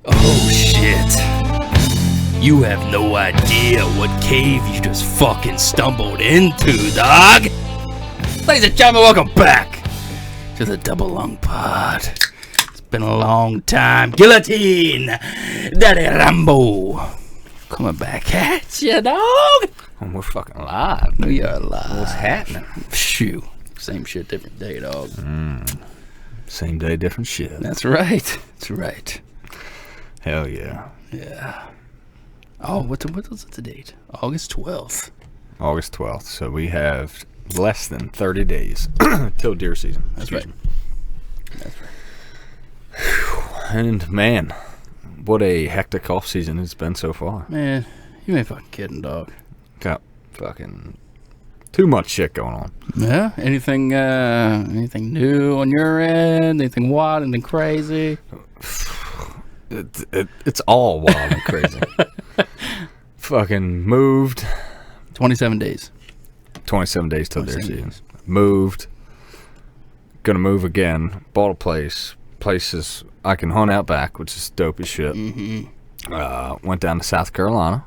Oh shit. You have no idea what cave you just fucking stumbled into, dog. Ladies and gentlemen, welcome back to the Double Lung Pod. It's been a long time. Guillotine, Daddy Rambo, coming back at you, dog. We're fucking live. We are live. What's happening? Shoo. Same shit, different day, dog. Same day, different shit. That's right. That's right. Hell yeah. Yeah. Oh, what was the date? August 12th. August 12th. So we have less than 30 days till deer season. That's right. That's right. And man, what a hectic off season it's been so far. Man, you ain't fucking kidding, dog. Got fucking too much shit going on. Yeah? Anything new on your end? Anything wild? Anything crazy? It's all wild and crazy. Fucking moved. 27 days. 27 days till deer 27 season. days. Moved. Gonna move again. Bought a place. Places I can hunt out back, which is dope as shit. Mm-hmm. Went down to South Carolina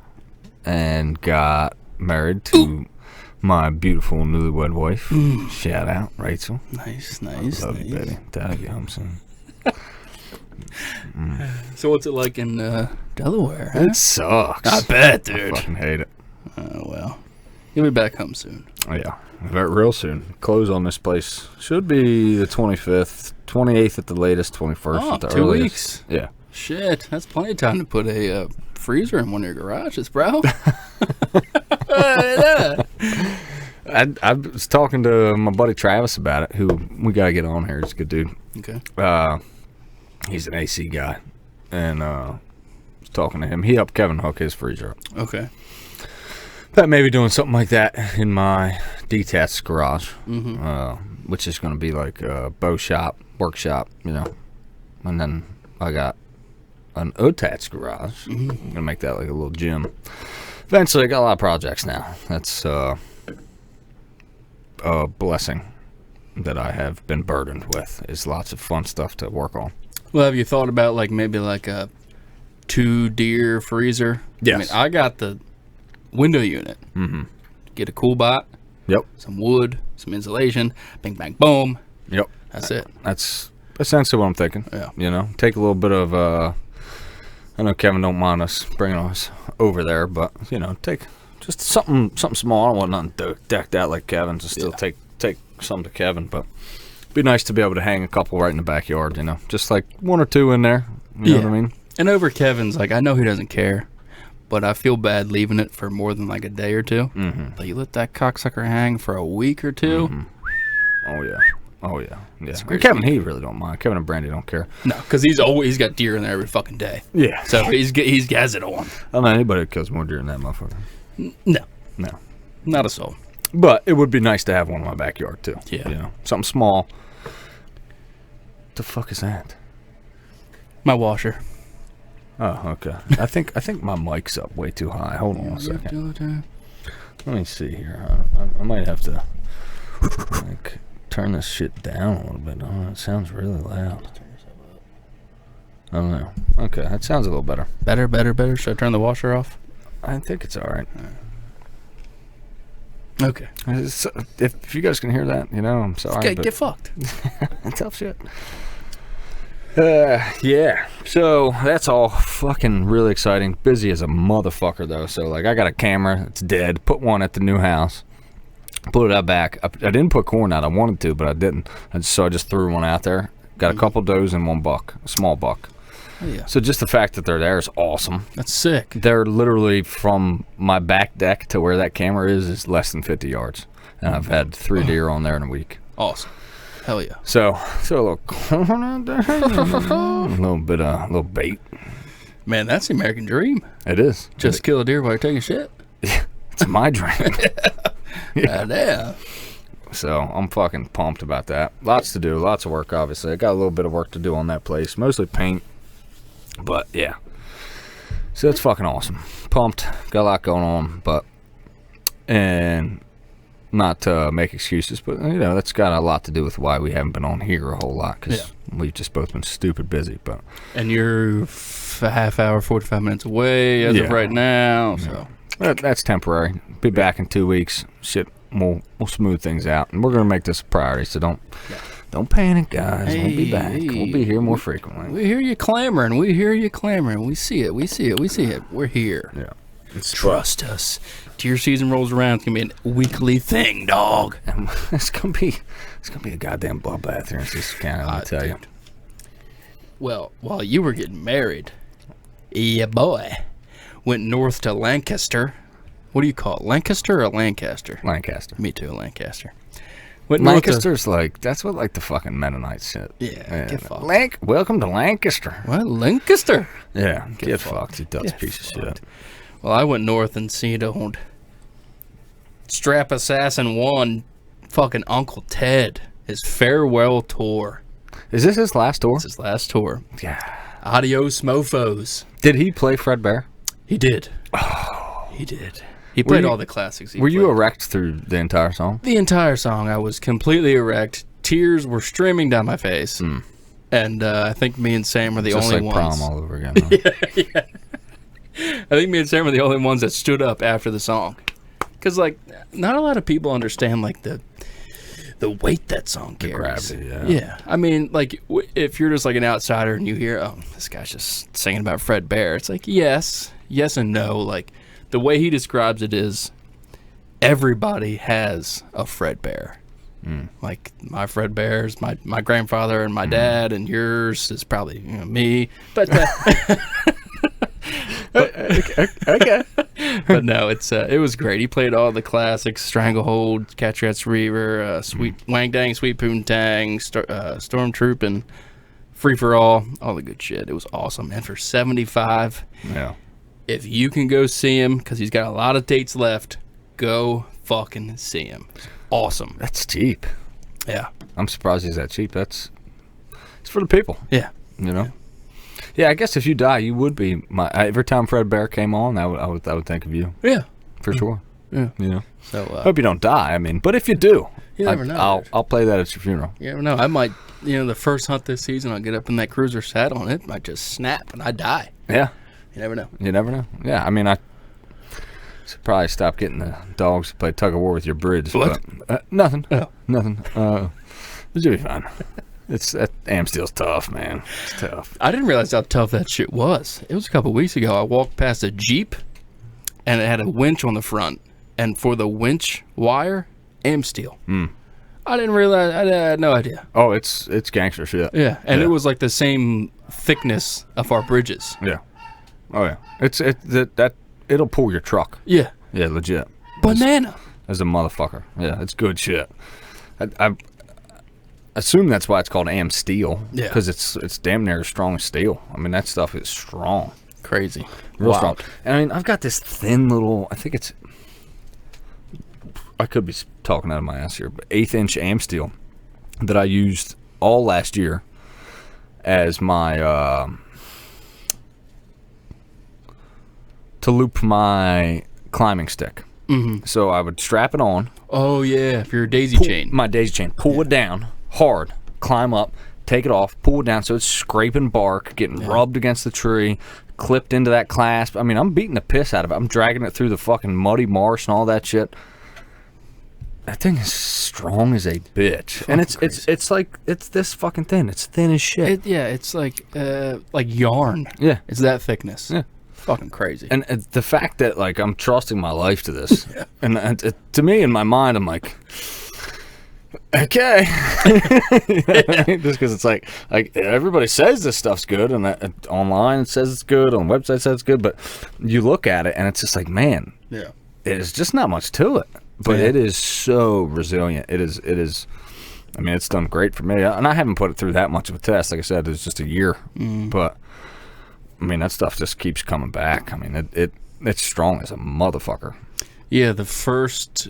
and got married to my beautiful newlywed wife. Shout out, Rachel. Nice. Love you, baby. That'll get home soon. So what's it like in Delaware? Huh? It sucks. I bet, I dude. fucking hate it. Oh, well. You'll be back home soon. Oh, yeah. Real soon. Close on this place. Should be the 25th, 28th at the latest, 21st Oh, at the 2 earliest. weeks. Yeah. Shit, that's plenty of time to put a freezer in one of your garages, bro. I was talking to my buddy Travis about it, who we got to get on here. He's a good dude. Okay. He's an AC guy. And was talking to him. He helped Kevin hook his freezer up. Okay. But maybe doing something like that in my detached garage, Mm-hmm. which is going to be like a bow shop, workshop, you know. And then I got an attached garage. I'm going to make that like a little gym. Eventually, I got a lot of projects now. That's a blessing that I have been burdened with, is lots of fun stuff to work on. Well, have you thought about maybe a 2-deer freezer? Yes. I got the window unit. Mm-hmm. Get a cool bot, Yep. some wood, some insulation, bing, bang, boom. Yep. That's it. That's essentially what I'm thinking. Yeah. You know, take a little bit of, I know Kevin don't mind us bringing us over there, but, you know, take just something small. I don't want nothing decked out like Kevin's. Just still take something to Kevin, but it'd be nice to be able to hang a couple right in the backyard, you know, just like 1 or 2 in there. You know what I mean? And over Kevin's, I know he doesn't care, but I feel bad leaving it for more than a day or two. Mm-hmm. But you let that cocksucker hang for a week or two. Mm-hmm. Oh, yeah. It's And great. Kevin, he really don't mind. Kevin and Brandy don't care. No, because he's got deer in there every fucking day. Yeah. So he has it on. I don't know anybody that kills more deer than that motherfucker. No, No. not a soul. But it would be nice to have one in my backyard, too. Yeah. You know, something small. The fuck is that? My washer. Oh, okay. I think my mic's up way too high. Hold on a second. Let me see here. I might have to turn this shit down a little bit. Oh, it sounds really loud. I don't know. Okay, that sounds a little better. Better. Should I turn the washer off? I think it's all right. Okay. If you guys can hear that, you know, I'm sorry. Get fucked. Tough shit. Yeah. So that's all fucking really exciting. Busy as a motherfucker though. So I got a camera. It's dead. Put one at the new house. Put it out back. I didn't put corn out. I wanted to, but I didn't. So I just threw one out there. Got a couple does and 1 buck, a small buck. Oh, yeah. So just the fact that they're there is awesome. That's sick. They're literally from my back deck to where that camera is less than 50 yards. And I've had 3 deer on there in a week. Awesome. Hell yeah. So throw a little corn out there. a little bait. Man, that's the American dream. It is. Just kill a deer while you're taking shit. It's my dream. Yeah. So I'm fucking pumped about that. Lots to do, lots of work, obviously. I got a little bit of work to do on that place, mostly paint. But yeah. So it's fucking awesome. Pumped. Got a lot going on, and not to make excuses, but that's got a lot to do with why we haven't been on here a whole lot because we've just both been stupid busy. But and you're a half hour, 45 minutes away as of right now, so that's temporary. Be back in 2 weeks. Shit, we'll smooth things out, and we're gonna make this a priority. So don't panic, guys. We'll be back. We'll be here more frequently. We hear you clamoring. We hear you clamoring. We see it. We see it. We see it. We're here. Yeah. Trust us. Deer season rolls around. It's gonna be a weekly thing, dog. It's gonna be a goddamn bloodbath here in Sister County. Let me tell you. Well, while you were getting married, boy, went north to Lancaster. What do you call it? Lancaster or Lancaster? Lancaster. Me too, Lancaster. Lancaster's that's what the fucking Mennonites said. Yeah. Get fucked. Welcome to Lancaster. What? Lancaster? Yeah. Get fucked. You Dutch piece of shit. Well, I went north and seen old Strap Assassin 1, fucking Uncle Ted, his farewell tour. Is this his last tour? It's his last tour. Yeah. Adios, mofos. Did he play Fred Bear? He did. Oh. He did. He played all the classics. Were you erect through the entire song? The entire song. I was completely erect. Tears were streaming down my face. And I think me and Sam were the only ones. Just like prom all over again. Huh? Yeah. I think me and Sam were the only ones that stood up after the song. Because, not a lot of people understand, the weight that song carries. The gravity, yeah. I mean, if you're just, an outsider and you hear, oh, this guy's just singing about Fred Bear, it's yes and no. The way he describes it is everybody has a Fred Bear. My Fred Bear is my grandfather and my dad, and yours is probably me. But okay. But no, it was great. He played all the classics: Stranglehold, Catch Rats Reaver, Sweet Wang Dang, Sweet Poontang, Stormtroopin', Free for All the good shit. It was awesome. And for $75, if you can go see him, because he's got a lot of dates left, go fucking see him. Awesome. That's cheap. Yeah. I'm surprised he's that cheap. It's for the people. Yeah. Yeah, I guess if you die, you would be every time Fred Bear came on, I would think of you. Yeah. For sure. Yeah. So hope you don't die. But if you do, you never know. I'll play that at your funeral. You never know. I might, the first hunt this season, I'll get up in that cruiser saddle and it might just snap and I die. Yeah. You never know. You never know. Yeah. I should probably stop getting the dogs to play tug of war with your bridge. What? But, nothing. Oh. Nothing. It should be fun. Amsteel's tough, man. It's tough. I didn't realize how tough that shit was. It was a couple weeks ago. I walked past a Jeep, and it had a winch on the front. And for the winch wire, Amsteel. I didn't realize. I had no idea. Oh, it's gangster shit. Yeah, and it was the same thickness of our bridges. Yeah. Oh yeah. It'll pull your truck. Yeah. Yeah, legit. Banana. As a motherfucker. Yeah, it's good shit. I assume that's why it's called Amsteel. Yeah. Because it's damn near as strong as steel. that stuff is strong. Crazy. Real strong. And I've got this thin little, I could be talking out of my ass here, but 1/8-inch Amsteel that I used all last year as my, to loop my climbing stick. So I would strap it on. Oh, yeah, for your daisy chain. My daisy chain. Pull it down hard, climb up, take it off, pull it down so it's scraping bark, getting rubbed against the tree, clipped into that clasp. I'm beating the piss out of it. I'm dragging it through the fucking muddy marsh and all that shit. That thing is strong as a bitch. And it's this fucking thin. It's thin as shit. It's like yarn. Yeah. It's that thickness. Yeah. Fucking crazy. And the fact that I'm trusting my life to this, and to me in my mind I'm like, okay, just because it's like everybody says this stuff's good, and online it says it's good, on the website says it's good, but you look at it and it's just like, man, there's just not much to it, but it is so resilient. It is. It's done great for me, and I haven't put it through that much of a test. Like I said, it's just a year, but. That stuff just keeps coming back. It's strong as a motherfucker. Yeah, the first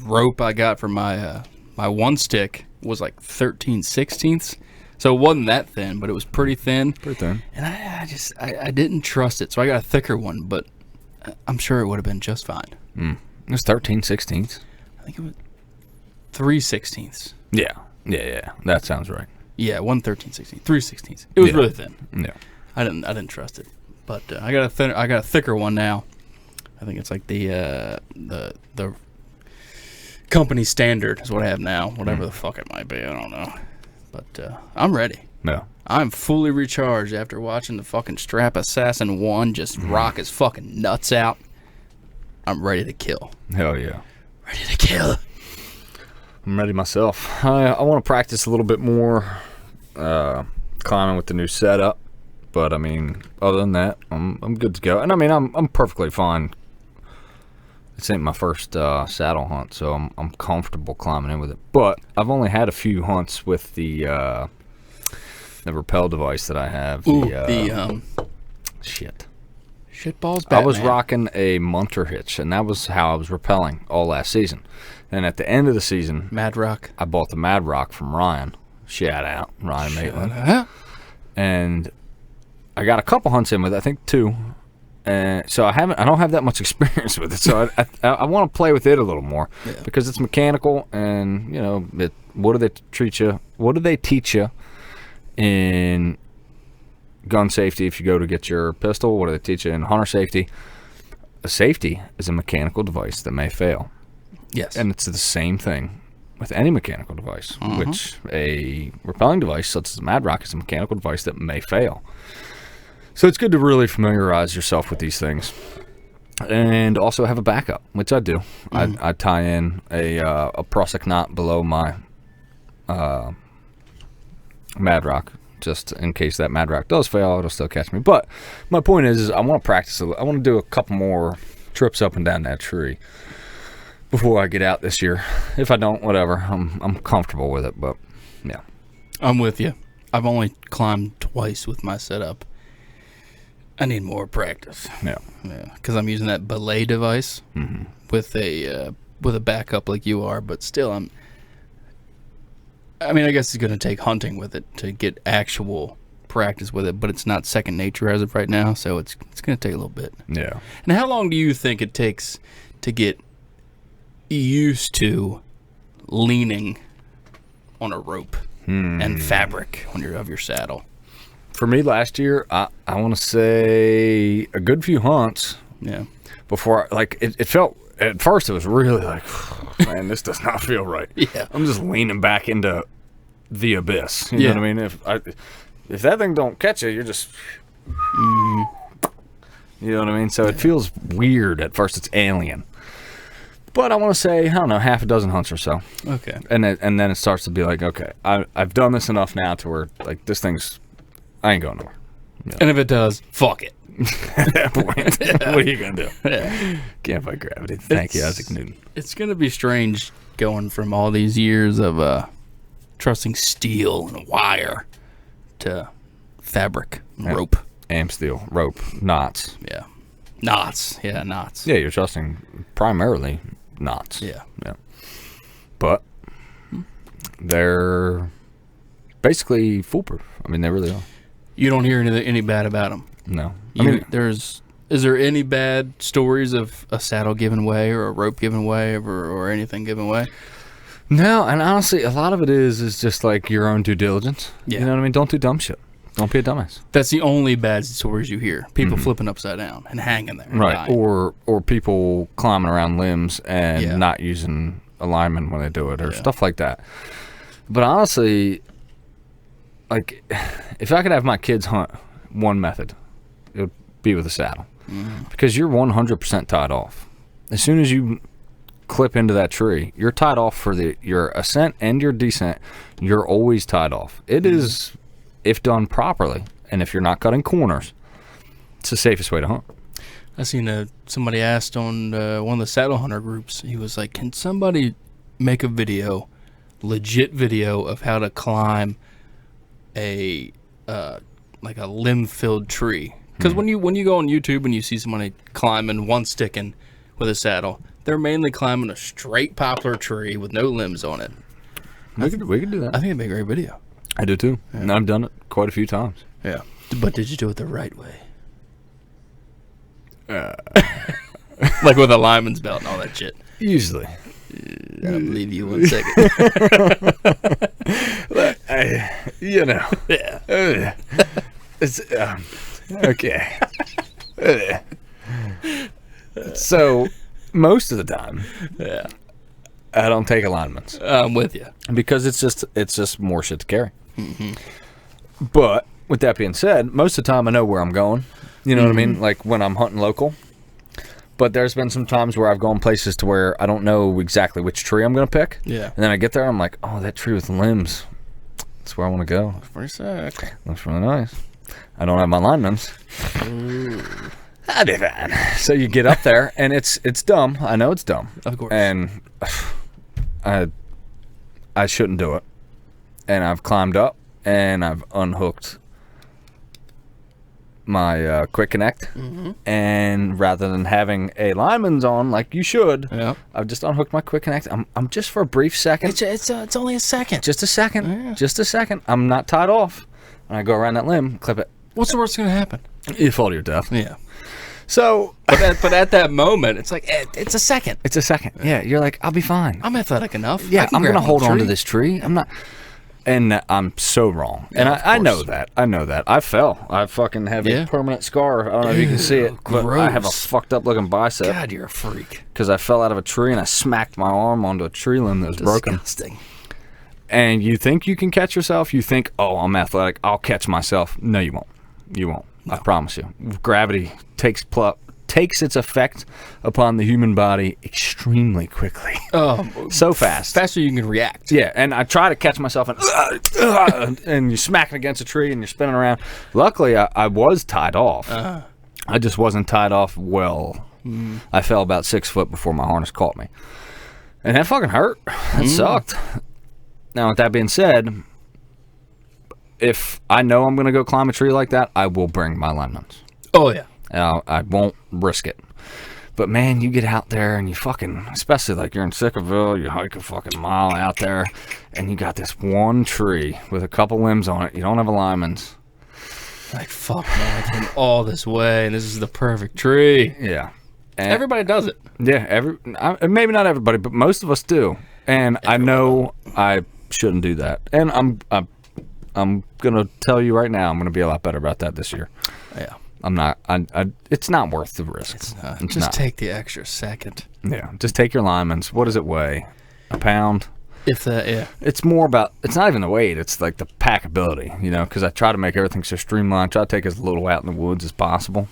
rope I got for my one stick was 13/16, so it wasn't that thin, but it was pretty thin. Pretty thin. And I didn't trust it, so I got a thicker one. But I'm sure it would have been just fine. It was 13/16. I think it was 3/16. Yeah. That sounds right. Yeah, 1/13/16, 3/16. It was really thin. Yeah. I didn't trust it, but I got a thicker one now. I think it's like the company standard is what I have now. Whatever the fuck it might be, I don't know. But I'm ready. Yeah. I'm fully recharged after watching the fucking Strap Assassin 1 just rock his fucking nuts out. I'm ready to kill. Hell yeah. Ready to kill. I'm ready myself. I want to practice a little bit more climbing with the new setup, but I mean, other than that, I'm good to go. And I mean, I'm perfectly fine. This ain't my first saddle hunt, so I'm comfortable climbing in with it. But I've only had a few hunts with the rappel device that I have. Shit. Shitballs Batman. I was rocking a Munter hitch, and that was how I was rappelling all last season. And at the end of the season, Mad Rock. I bought the Mad Rock from Ryan. Shout out, Ryan Maitland. Huh? And I got a couple hunts in with it, I think 2. And so I don't have that much experience with it. So I want to play with it a little more because it's mechanical, and you know, what do they teach you in gun safety if you go to get your pistol? What do they teach you in hunter safety? A safety is a mechanical device that may fail. Yes. And it's the same thing with any mechanical device, which a rappelling device such as the Mad Rock is a mechanical device that may fail. So it's good to really familiarize yourself with these things, and also have a backup, which I do. I tie in a Prusik knot below my Mad Rock, just in case that Mad Rock does fail. It'll still catch me. But my point is I want to practice. I want to do a couple more trips up and down that tree before I get out this year. If I don't, whatever. I'm comfortable with it, but yeah. I'm with you. I've only climbed twice with my setup. I need more practice. Yeah. Because I'm using that belay device with a backup like you are, but still I guess it's going to take hunting with it to get actual practice with it, but it's not second nature as of right now, so it's going to take a little bit. Yeah. And how long do you think it takes to get used to leaning on a rope and fabric when you're of your saddle? For me last year, I want to say a good few hunts. Yeah. Before, it felt, at first it was really like, man, this does not feel right. Yeah. I'm just leaning back into the abyss. You know what I mean? If that thing don't catch you, you're just, you know what I mean? So it feels weird at first. It's alien. But I want to say, I don't know, half a dozen hunts or so. Okay. And then it starts to be like, okay, I've done this enough now to where, like, this thing's, I ain't going nowhere. Yeah. And if it does, fuck it. At that point, what are you going to do? Yeah. Can't fight gravity. Thank you, Isaac Newton. It's going to be strange going from all these years of trusting steel and wire to fabric, rope. Am steel, rope, knots. Yeah. Knots. Yeah, knots. Yeah, you're trusting primarily knots. Yeah. But they're basically foolproof. I mean, they really are. You don't hear any bad about them. No. Is there any bad stories of a saddle giving away or a rope giving away or anything giving away? No, and honestly, a lot of it is just like your own due diligence. Yeah. You know what I mean? Don't do dumb shit. Don't be a dumbass. That's the only bad stories you hear. People flipping upside down and hanging there. Right. Or people climbing around limbs and not using alignment when they do it or stuff like that. But honestly, like, if I could have my kids hunt one method, it would be with a saddle. Because you're 100% tied off. As soon as you clip into that tree, you're tied off for your ascent and your descent. You're always tied off. It is, if done properly, and if you're not cutting corners, it's the safest way to hunt. I seen somebody asked on one of the saddle hunter groups, he was like, can somebody make a video, legit video, of how to climb a like a limb-filled tree? Because when you go on YouTube and you see somebody climbing one sticking with a saddle, they're mainly climbing a straight poplar tree with no limbs on it. We could do that. I think it'd be a great video. I do too. Yeah. And I've done it quite a few times. Yeah. But did you do it the right way? Like with a lineman's belt and all that shit. Usually. I'll leave you 1 second. You know. Yeah. It's okay. So most of the time, Yeah. I don't take alignments I'm with you. because it's just more shit to carry. But with that being said, most of the time I know where I'm going. You know what I mean? Like when I'm hunting local. But there's been some times where I've gone places to where I don't know exactly which tree I'm going to pick. Yeah. And then I get there and I'm like, oh, that tree with limbs. That's where I want to go. For a sec. Looks really nice. I don't have my lineman's. I'll be fine. So you get up there and it's dumb. I know it's dumb. Of course. And I shouldn't do it. And I've climbed up and I've unhooked my quick connect, and rather than having a lineman's on like you should, I've just unhooked my quick connect. I'm just for a brief second. It's only a second. Just a second. Yeah. Just a second. I'm not tied off. And I go around that limb, clip it. What's the worst going to happen? You fall to your death. Yeah. So, But at that moment, it's like it's a second. it's a second. Yeah, you're like, I'll be fine. I'm athletic enough. Yeah, I'm going gonna hold on to this tree. I'm not. And I'm so wrong. And I know that. I know that. I fell. I fucking have a permanent scar. I don't know if you can see it, but I have a fucked up looking bicep. God, you're a freak. Because I fell out of a tree and I smacked my arm onto a tree limb that was broken. Disgusting. And you think you can catch yourself? You think, oh, I'm athletic. I'll catch myself. No, you won't. You won't. No. I promise you. Gravity takes its effect upon the human body extremely quickly. So fast. Faster you can react. Yeah, and I try to catch myself and you're smacking against a tree and you're spinning around. Luckily, I was tied off. I just wasn't tied off well. I fell about 6 foot before my harness caught me. And that fucking hurt. That sucked. Now, with that being said, if I know I'm going to go climb a tree like that, I will bring my lineman's. Oh, yeah. I won't risk it. But, man, you get out there and you fucking, especially like you're in Sickerville, you hike a fucking mile out there, and you got this one tree with a couple limbs on it. You don't have a lineman's. Like, fuck, man, I came all this way, and this is the perfect tree. Yeah. And everybody does it. Yeah, maybe not everybody, but most of us do. And I know I shouldn't do that. And I'm going to tell you right now, I'm going to be a lot better about that this year. Yeah. I'm not. It's not worth the risk. It's not. Just take the extra second. Yeah. Just take your lineman's. What does it weigh? A pound? If that, yeah. It's more about. It's not even the weight. It's like the packability. You know, because I try to make everything so streamlined. Try to take as little out in the woods as possible.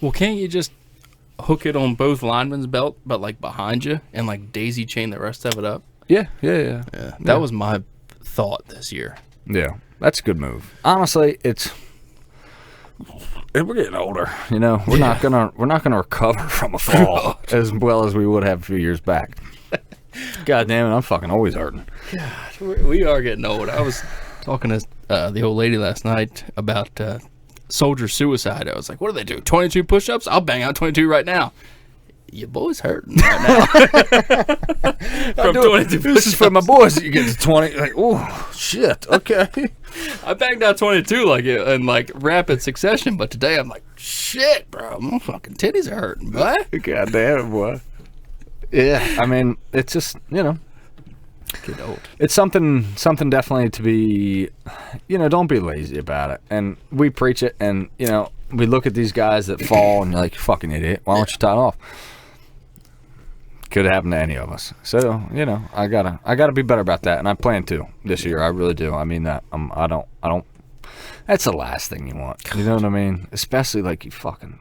Well, can't you just hook it on both linemen's belt, but like behind you, and like daisy chain the rest of it up? Yeah. That was my thought this year. Yeah, that's a good move. Honestly, we're getting older, you know. We're not gonna recover from a fall as well as we would have a few years back. God damn it, I'm fucking always hurting. God, we are getting old. I was talking to the old lady last night about soldier suicide. I was like, what do they do? 22 push-ups? I'll bang out 22 right now. Your boy's hurting right now. From 22 This is for my boys that you get to 20. Like, oh, shit, okay. I banged out 22 like in like rapid succession, but today I'm like, shit, bro, my fucking titties are hurting, boy. God damn it, boy. Yeah, I mean, it's just, you know. Get old. It's something definitely to be, you know, don't be lazy about it. And we preach it, and, you know, we look at these guys that fall, and you're like, you fucking idiot, why don't you tie it off? Could happen to any of us. So, you know, I gotta be better about that, and I plan to this year. I really do. I mean that. I don't. That's the last thing you want. You know what I mean? Especially like you fucking.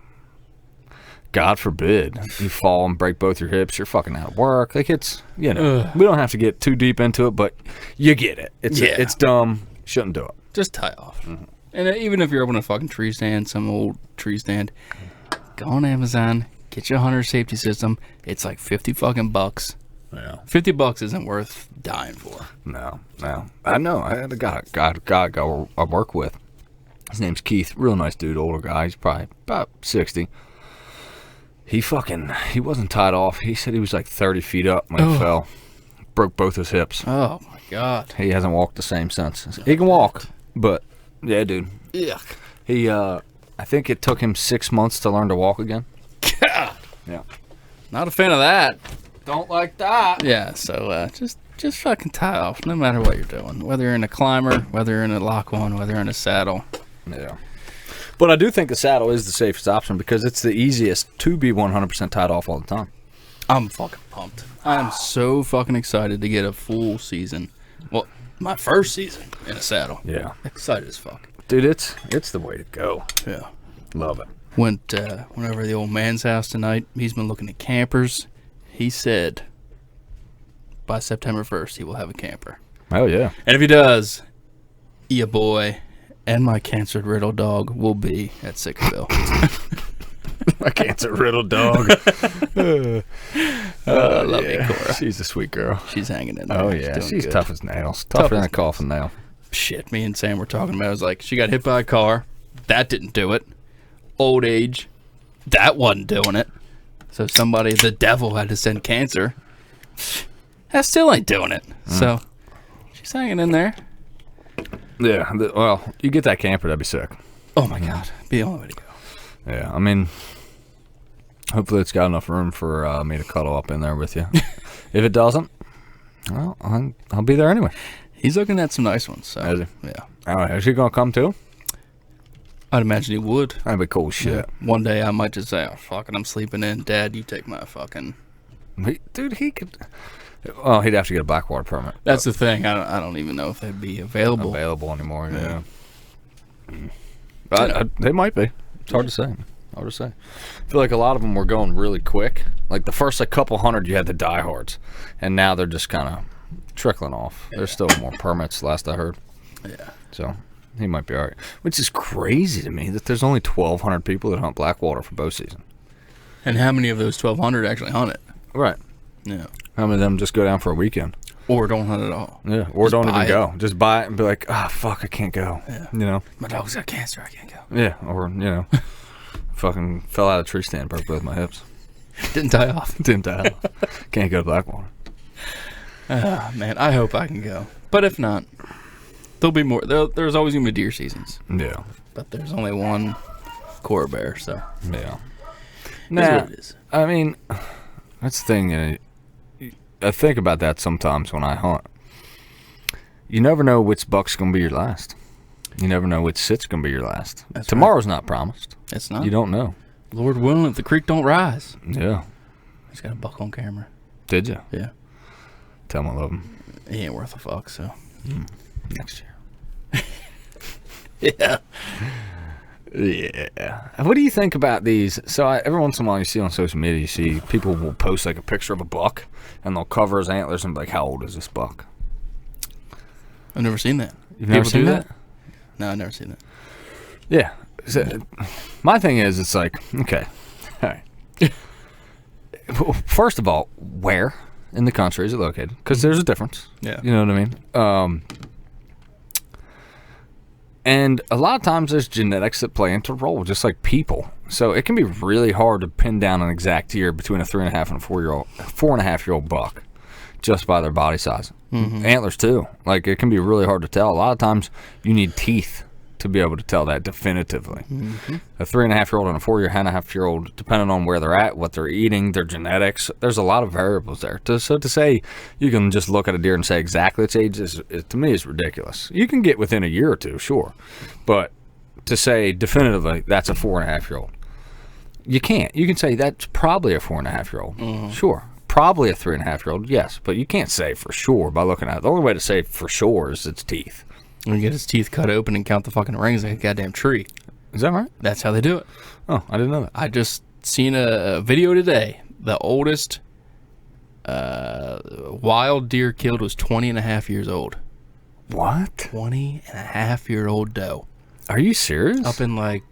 God forbid you fall and break both your hips. You're fucking out of work. Like it's, you know, we don't have to get too deep into it, but you get it. It's dumb. Shouldn't do it. Just tie off. Mm-hmm. And even if you're up on a fucking tree stand, some old tree stand, go on Amazon. Get your hunter safety system. It's like $50 fucking bucks. Yeah. $50 isn't worth dying for. No. I know. I had a guy I work with. His name's Keith. Real nice dude, older guy. He's probably about 60. He wasn't tied off. He said he was like 30 feet up when he fell. Broke both his hips. Oh, my God. He hasn't walked the same since. He can walk, but, yeah, dude. Yuck. I think it took him 6 months to learn to walk again. Yeah. Not a fan of that. Don't like that. Yeah, so just fucking tie off, no matter what you're doing. Whether you're in a climber, whether you're in a lock one, whether you're in a saddle. Yeah. But I do think the saddle is the safest option because it's the easiest to be 100% tied off all the time. I'm fucking pumped. I am so fucking excited to get a full season. Well, my first season in a saddle. Yeah. Excited as fuck. Dude, it's the way to go. Yeah. Love it. Went over to the old man's house tonight. He's been looking at campers. He said by September 1st he will have a camper. Oh, yeah. And if he does, your boy and my cancer-riddled dog will be at Sickerville. My cancer-riddled dog. I love you, Cora. She's a sweet girl. She's hanging in there. Oh, yeah. She's good. tough as nails. Tougher than a coffin nail. Shit, me and Sam were talking about it. I was like, she got hit by a car. That didn't do it. Old age. That wasn't doing it. So somebody, the devil, had to send cancer. That still ain't doing it. So she's hanging in there. Yeah. Well, you get that camper, that'd be sick. Oh, my God. Be the only way to go. Yeah. I mean, hopefully it's got enough room for me to cuddle up in there with you. If it doesn't, well, I'll be there anyway. He's looking at some nice ones. So, Is he? Yeah. Oh, is he going to come too? I'd imagine he would. That'd be cool shit. Yeah. One day I might just say, oh, fuck it, I'm sleeping in. Dad, you take my fucking... Dude, he could... Well, he'd have to get a Blackwater permit. That's the thing. I don't even know if they'd be available. Anymore, yeah. But they might be. It's hard to say. I feel like a lot of them were going really quick. Like the first couple hundred, you had the diehards. And now they're just kind of trickling off. There's still more permits, last I heard. Yeah. So... he might be all right. Which is crazy to me that there's only 1,200 people that hunt Blackwater for bow season. And how many of those 1,200 actually hunt it? Right. Yeah. How many of them just go down for a weekend? Or don't hunt at all. Yeah. Or just don't even it. go. Just buy it and be like, fuck, I can't go. Yeah. You know? My dog's got cancer, I can't go. Yeah. Or, fucking fell out of a tree stand, broke both my hips. Didn't die off. Didn't die off. Can't go to Blackwater. Man, I hope I can go. But if not... there'll be more. There's always going to be deer seasons. Yeah. But there's only one Cora bear, so. Yeah. Nah, what it is. I mean, that's the thing. I think about that sometimes when I hunt. You never know which buck's going to be your last. You never know which sit's going to be your last. That's Tomorrow's not promised. It's not. You don't know. Lord willing, if the creek don't rise. Yeah. He's got a buck on camera. Did you? Yeah. Tell him I love him. He ain't worth a fuck, so. Next year. Yeah. Yeah. What do you think about these? So every once in a while you see on social media, you see people will post like a picture of a buck and they'll cover his antlers and be like, how old is this buck? I've never seen that. You've never People seen do that? No, I've never seen that. Yeah. So, my thing is, it's like, okay. All right. Well, first of all, where in the country is it located? Because there's a difference. Yeah. You know what I mean? And a lot of times there's genetics that play into role, just like people. So it can be really hard to pin down an exact year between a 3.5 and a 4.5-year-old buck just by their body size. Mm-hmm. Antlers too. Like it can be really hard to tell. A lot of times you need teeth to be able to tell that definitively. Mm-hmm. A 3.5-year-old and a 4.5-year-old, depending on where they're at, what they're eating, their genetics, there's a lot of variables there. So to say you can just look at a deer and say exactly its age, to me, is ridiculous. You can get within a year or two, sure. But to say definitively that's a 4.5-year-old, you can't. You can say that's probably a 4.5-year-old. Mm-hmm. Sure. Probably a 3.5-year-old, yes. But you can't say for sure by looking at it. The only way to say for sure is its teeth. And get his teeth cut open and count the fucking rings like a goddamn tree. Is that right? That's how they do it. Oh, I didn't know that. I just seen a video today. The oldest wild deer killed was 20 and a half years old. What? 20-and-a-half-year-old doe. Are you serious? Up in like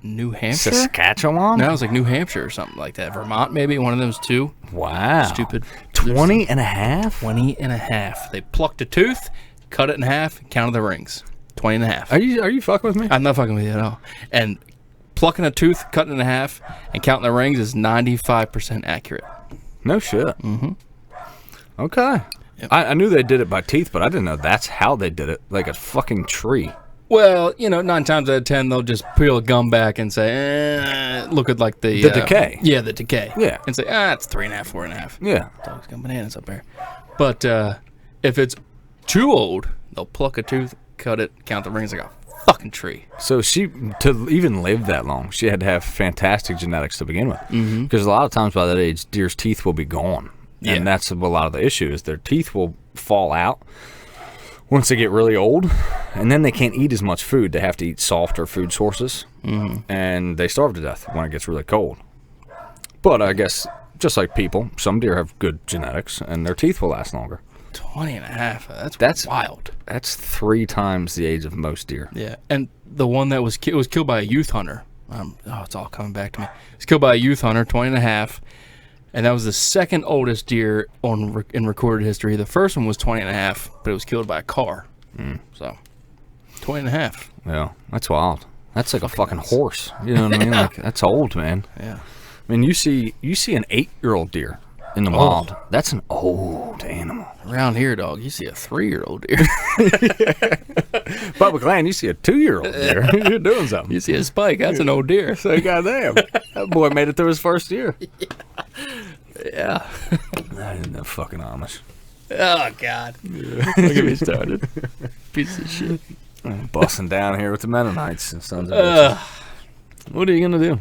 New Hampshire? Saskatchewan? No, it was like New Hampshire or something like that. Vermont, maybe. One of those two. Wow. Stupid. 20 and a half? 20 and a half. They plucked a tooth, cut it in half, and counted the rings. 20 and a half. Are you fucking with me? I'm not fucking with you at all. And plucking a tooth, cutting it in half, and counting the rings is 95% accurate. No shit. Mm-hmm. Okay. Yep. I knew they did it by teeth, but I didn't know that's how they did it. Like a fucking tree. Well, 9 times out of 10, they'll just peel a gum back and say, look at like the decay. Yeah, the decay. Yeah. And say, it's 3.5, 4.5. Yeah. Dog's got bananas up there. But if it's too old, they'll pluck a tooth, cut it, count the rings like a fucking tree. So to even live that long, she had to have fantastic genetics to begin with. Because a lot of times by that age, deer's teeth will be gone. Yeah. And that's a lot of the issue is their teeth will fall out once they get really old, and then they can't eat as much food. They have to eat softer food sources, and they starve to death when it gets really cold. But I guess, just like people, some deer have good genetics, and their teeth will last longer. 20.5. That's wild. That's 3 times the age of most deer. Yeah, and the one that was killed by a youth hunter. It's all coming back to me. It was killed by a youth hunter, 20.5. And that was the second oldest deer in recorded history. The first one was 20.5, but it was killed by a car. So, 20.5. Yeah, that's wild. That's like a fucking horse. You know what I mean? Like, that's old, man. Yeah. I mean, you see an 8-year-old deer in the wild. That's an old animal. Around here, dog, you see a 3-year-old deer. Public land, you see a 2-year-old deer. You're doing something. You see a spike, that's an old deer. So goddamn, that boy made it through his first year. Yeah. I didn't know fucking Amish. Oh, God. Look at me started. Piece of shit. I'm busting down here with the Mennonites and sons of bitches. What are you going to do,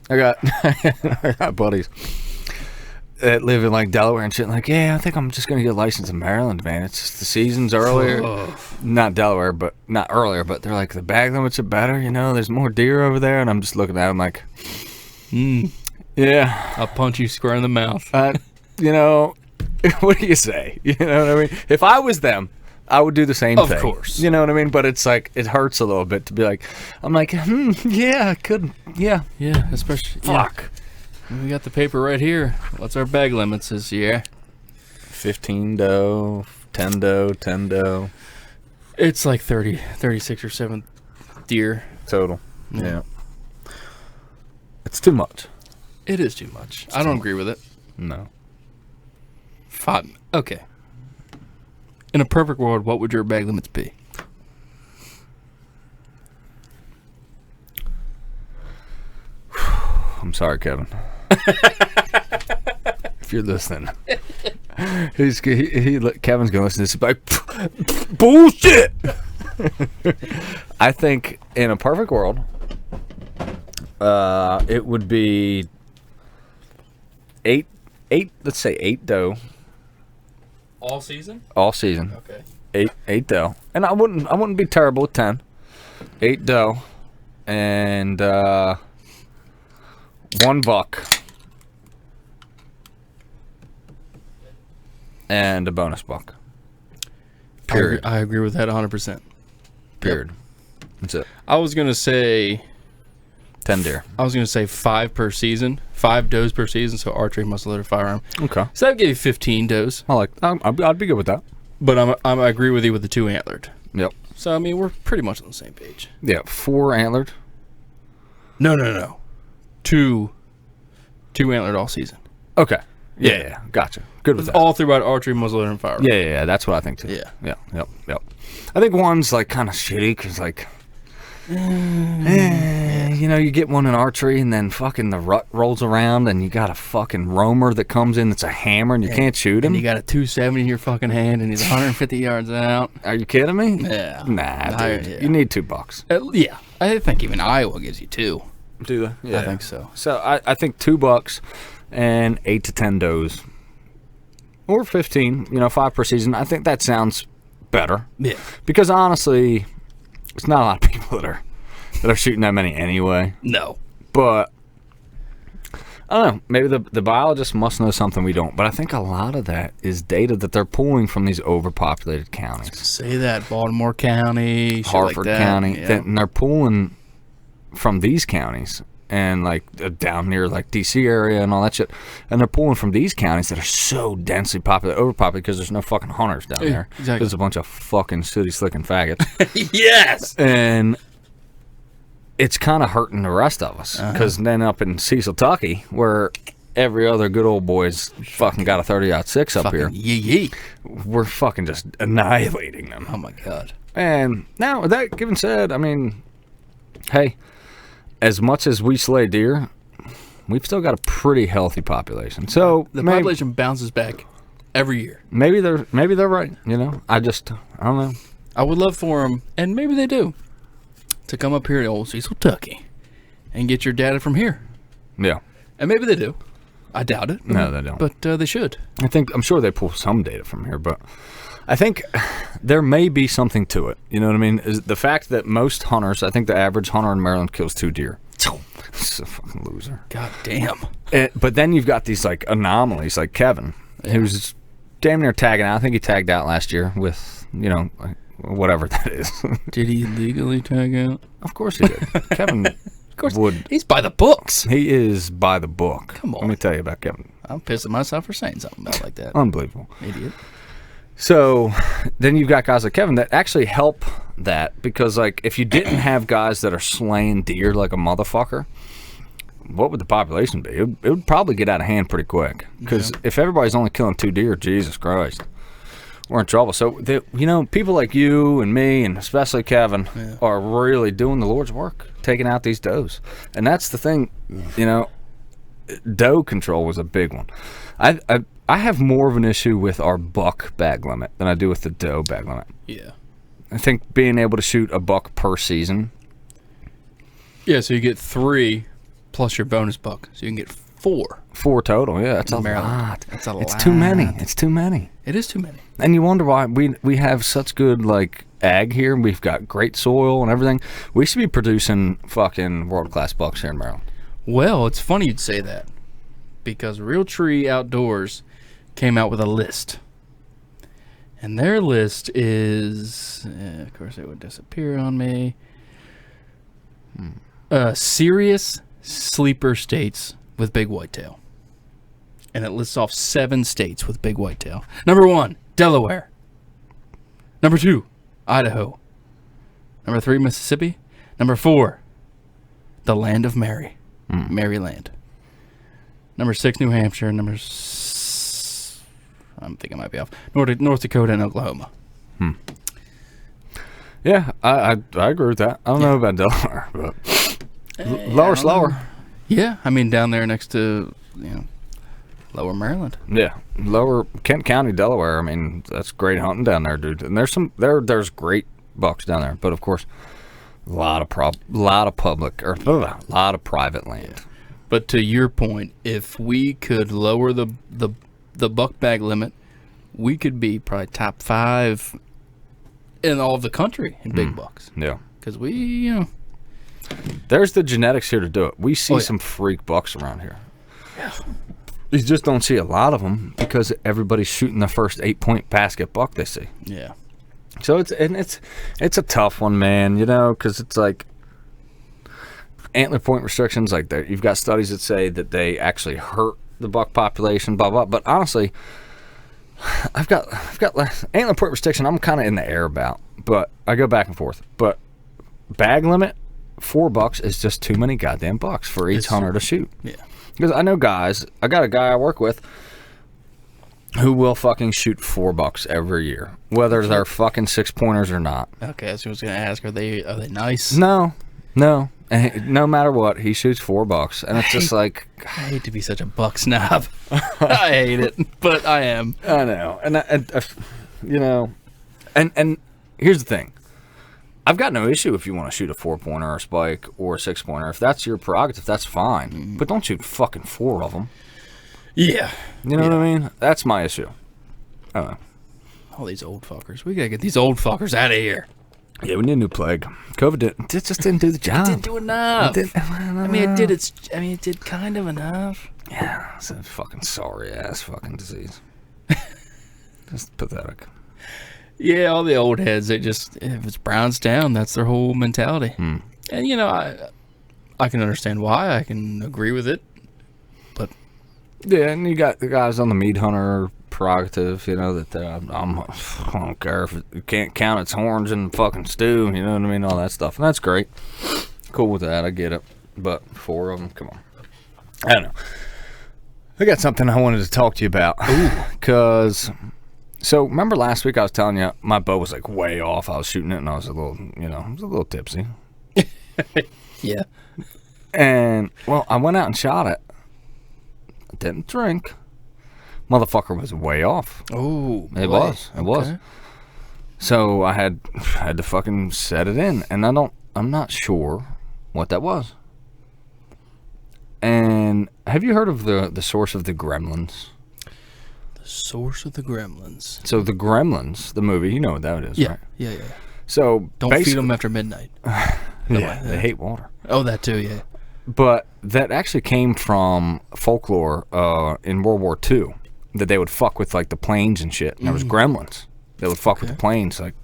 I got buddies that live in, like, Delaware and shit. Like, yeah, I think I'm just going to get licensed in Maryland, man. It's just the season's earlier. Not Delaware, but not earlier. But they're like, the bag limits are better, There's more deer over there. And I'm just looking at them like, yeah. I'll punch you square in the mouth. What do you say? You know what I mean? If I was them, I would do the same thing. Of course. You know what I mean? But it's like, it hurts a little bit to be like, I'm like, yeah, I could, yeah. Yeah, especially. Fuck. Yeah. We got the paper right here. What's our bag limits this year? 15 doe, 10 doe, 10 doe. It's like 36 or 7 deer. Total. Yeah. It's too much. It is too much. I don't agree with it. No. 5. Okay. In a perfect world, what would your bag limits be? I'm sorry, Kevin. If you're listening, Kevin's gonna listen to this. He's like, bullshit. I think in a perfect world, it would be 8. Let's say 8 doe. All season? All season. Okay. 8 doe, and I wouldn't be terrible with 10. 8 doe, and 1 buck, and a bonus buck. Period. I agree with that 100%. Period. Yep. That's it. I was gonna say 10 deer. I was gonna say 5 per season, 5 does per season. So archery must load a firearm. Okay. So that would give you 15 does. I'd be good with that. But I agree with you with the 2 antlered. Yep. So I mean we're pretty much on the same page. Yeah. 4 antlered. No. 2 antlered all season. Okay. Yeah. Gotcha. Good with that. All throughout archery, muzzleloader, and firearm. Yeah. That's what I think too. Yeah. Yep. I think one's like kind of shitty because like, you get one in archery and then fucking the rut rolls around and you got a fucking roamer that comes in that's a hammer and you can't shoot him. And you got a 270 in your fucking hand and he's 150 yards out. Are you kidding me? Yeah. Nah, dude. Yeah. You need $2. Yeah. I think even Iowa gives you 2. Do they? Yeah. I think so. So I think $2 and 8 to 10 does. Or 15, 5 per season. I think that sounds better. Yeah. Because honestly, it's not a lot of people that are shooting that many anyway. No. But I don't know. Maybe the biologists must know something we don't. But I think a lot of that is data that they're pulling from these overpopulated counties. Say that. Baltimore County, Harford like County. Yeah. And they're pulling from these counties and like down near like DC area and all that shit. And they're pulling from these counties that are so densely populated, overpopulated because there's no fucking hunters down there. Exactly. There's a bunch of fucking city slicking faggots. Yes. And it's kind of hurting the rest of us because then up in Cecil, Kentucky, where every other good old boy's fucking got a 30-06 up here, Yee. we're fucking just annihilating them. Oh my God. And now, with that given said, I mean, hey, as much as we slay deer, we've still got a pretty healthy population. So the population bounces back every year. Maybe they're right. You know, I don't know. I would love for them, and maybe they do, to come up here to old Cecil, Tucky, and get your data from here. Yeah. And maybe they do. I doubt it. No, they don't. But they should. I'm sure they pull some data from here, but I think there may be something to it. You know what I mean? Is the fact that most hunters, I think the average hunter in Maryland kills 2 deer. It's a fucking loser. God damn. But then you've got these like anomalies, like Kevin, who's damn near tagging out. I think he tagged out last year with, whatever that is. Did he legally tag out? Of course he did. Kevin, of course, he's by the books. He is by the book. Come on. Let me tell you about Kevin. I'm pissing myself for saying something about like that. Unbelievable. Idiot. So then you've got guys like Kevin that actually help that, because like if you didn't have guys that are slaying deer like a motherfucker, what would the population be? It would probably get out of hand pretty quick. Because if everybody's only killing 2 deer, Jesus Christ, we're in trouble. So people like you and me, and especially Kevin, are really doing the Lord's work, taking out these does. And that's the thing, doe control was a big one. I have more of an issue with our buck bag limit than I do with the doe bag limit. Yeah. I think being able to shoot a buck per season. Yeah, so you get 3 plus your bonus buck. So you can get 4. 4 total, yeah. That's a lot. That's a lot. It's too many. It's too many. It is too many. And you wonder why we have such good, like, ag here. We've got great soil and everything. We should be producing fucking world-class bucks here in Maryland. Well, it's funny you'd say that, because Real Tree Outdoors came out with a list. And their list is, of course it would disappear on me, serious sleeper states with big whitetail. And it lists off 7 states with big whitetail. Number 1, Delaware. Number 2, Idaho. Number 3, Mississippi. Number 4, the land of Mary, Maryland. Number 6, New Hampshire. I'm thinking I might be off. North Dakota and Oklahoma. Yeah, I agree with that. I don't know about Delaware, but lower, slower. Yeah, I mean down there next to lower Maryland. Yeah, lower Kent County, Delaware. I mean, that's great hunting down there, dude. And there's great bucks down there, but of course, a lot of public or a lot of private land. Yeah. But to your point, if we could lower the buck bag limit, we could be probably top 5 in all of the country in big bucks. Yeah, because we there's the genetics here to do it. We see some freak bucks around here. Yeah. You just don't see a lot of them because everybody's shooting the first 8-point basket buck they see. Yeah. So it's a tough one, man. Because it's like antler point restrictions. Like you've got studies that say that they actually hurt the buck population. Blah blah. But honestly, I've got antler point restriction. I'm kind of in the air about, but I go back and forth. But bag limit, 4 bucks is just too many goddamn bucks for each hunter to shoot. Yeah. Because I know guys, I got a guy I work with who will fucking shoot 4 bucks every year, whether they're fucking 6-pointers or not. Okay, so I was gonna ask, are they nice? No. And no matter what, he shoots 4 bucks, and it's just like, I hate to be such a buck snob. I hate it, but I am. I know, and here's the thing. I've got no issue if you want to shoot a 4-pointer or a spike or a 6-pointer. If that's your prerogative, that's fine. But don't shoot fucking 4 of them. Yeah. You know what I mean? That's my issue. I don't know. All these old fuckers. We gotta get these old fuckers out of here. Yeah, we need a new plague. COVID just didn't do the job. It didn't do enough. It did kind of enough. Yeah, it's a fucking sorry ass fucking disease. Just pathetic. Yeah, all the old heads, they just, if it's Browns down, that's their whole mentality. And, I can understand why. I can agree with it. But yeah, and you got the guys on the meat hunter prerogative, that I don't care if it can't count its horns in the fucking stew, you know what I mean? All that stuff. And that's great. Cool with that. I get it. But 4 of them, come on. I don't know. I got something I wanted to talk to you about. Because So remember last week I was telling you my bow was like way off. I was shooting it and I was a little, I was a little tipsy. Yeah. And well, I went out and shot it. I didn't drink. Motherfucker was way off. Oh, It was. So I had to fucking set it in, and I'm not sure what that was. And have you heard of the source of the Gremlins? The source of the Gremlins. So the Gremlins, the movie, you know what that is, Yeah. right? Yeah. So Don't feed them after midnight. Yeah, they hate water. Oh, that too, yeah. But that actually came from folklore in World War II, that they would fuck with like the planes and shit. And there was gremlins that would fuck with the planes. Like,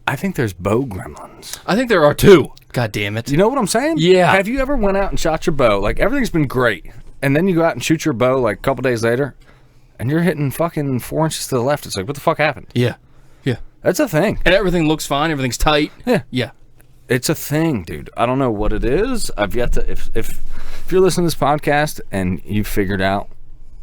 I think there's bow gremlins. I think there are two. God damn it. You know what I'm saying? Yeah. Have you ever went out and shot your bow? Like, everything's been great. And then you go out and shoot your bow like a couple days later, and you're hitting fucking 4 inches to the left. It's like, what the fuck happened? Yeah. Yeah. That's a thing. And everything looks fine. Everything's tight. Yeah. Yeah. It's a thing, dude. I don't know what it is. I've yet to... If you're listening to this podcast and you've figured out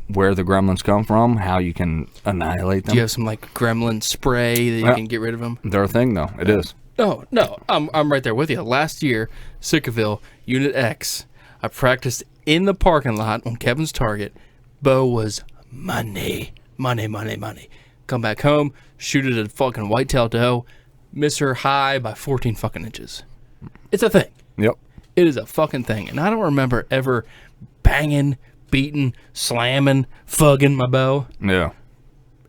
where the gremlins come from, how you can annihilate them. Do you have some like gremlin spray that you can get rid of them? They're a thing, though. It is. No, I'm right there with you. Last year, Sickaville, Unit X, I practiced in the parking lot on Kevin's target. Bow was money. Come back home, shoot at a fucking whitetail doe, miss her high by 14 fucking inches. It's a thing. Yep. It is a fucking thing. And I don't remember ever banging, beating, slamming, fugging my bow. Yeah.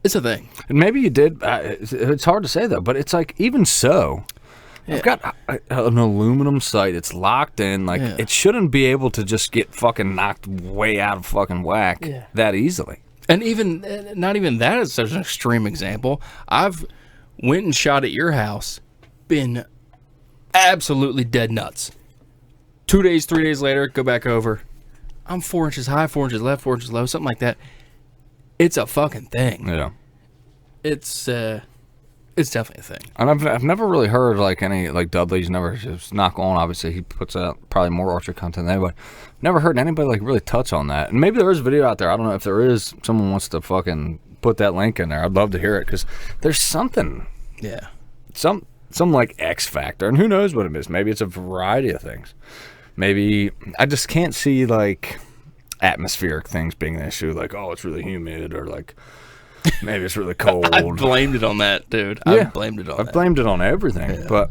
It's a thing. And maybe you did. It's hard to say, though. But it's like, even so, I've got an aluminum sight. It's locked in. Like, it shouldn't be able to just get fucking knocked way out of fucking whack that easily. And even, not even that is such an extreme example. I've went and shot at your house, been absolutely dead nuts. 2 days, 3 days later, go back over. I'm 4 inches high, 4 inches left, 4 inches low, something like that. It's a fucking thing. Yeah. It's definitely a thing. And I've never really heard like any, like Dudley's never just knock on. Obviously, he puts out probably more archery content than anybody. Never heard anybody like really touch on that. And maybe there is a video out there. I don't know if there is. Someone wants to fucking put that link in there. I'd love to hear it, because there's something. Yeah. Some like X factor, and who knows what it is. Maybe it's a variety of things. Maybe I just can't see like atmospheric things being an issue. Like, oh, it's really humid, or like maybe it's really cold. I blamed it on that, dude. I blamed it on that. I've blamed it on everything. Yeah.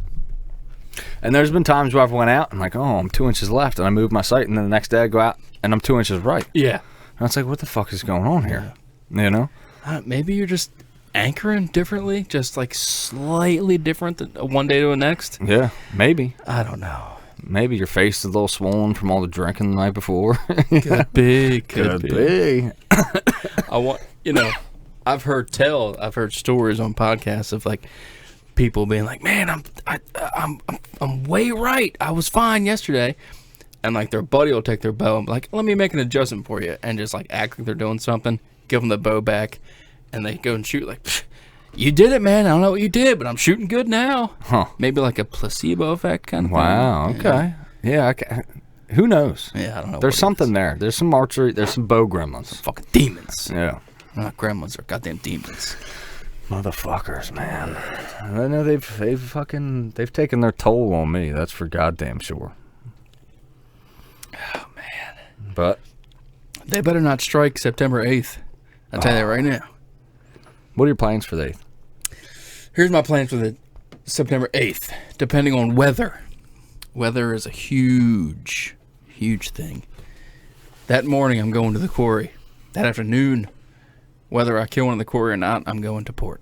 And there's been times where I've went out and like, oh, I'm 2 inches left, and I move my sight, and then the next day I go out and I'm 2 inches right. Yeah. And it's like, what the fuck is going on here? Yeah. You know? Maybe you're just anchoring differently, just like slightly different than one day to the next. Yeah, maybe. I don't know. Maybe your face is a little swollen from all the drinking the night before. Could be. Could be. I've heard stories on podcasts of like people being like, man, I'm way right. I was fine yesterday. And like their buddy will take their bow and be like, let me make an adjustment for you, and just like act like they're doing something, give them the bow back, and they go and shoot like, you did it, man. I don't know what you did, but I'm shooting good now. Huh. Maybe like a placebo effect kind of thing. Wow, okay. Yeah, who knows? Yeah, I don't know. There's something there. There's some archery. There's some bow gremlins. Some fucking demons. Yeah. Not gremlins, they're goddamn demons. Motherfuckers, man. I know they've taken their toll on me. That's for goddamn sure. Oh, man. But they better not strike September 8th. I'll tell you that right now. What are your plans for the 8th? Here's my plans for the September 8th, depending on weather. Weather is a huge, huge thing. That morning, I'm going to the quarry. That afternoon, whether I kill one in the quarry or not, I'm going to port.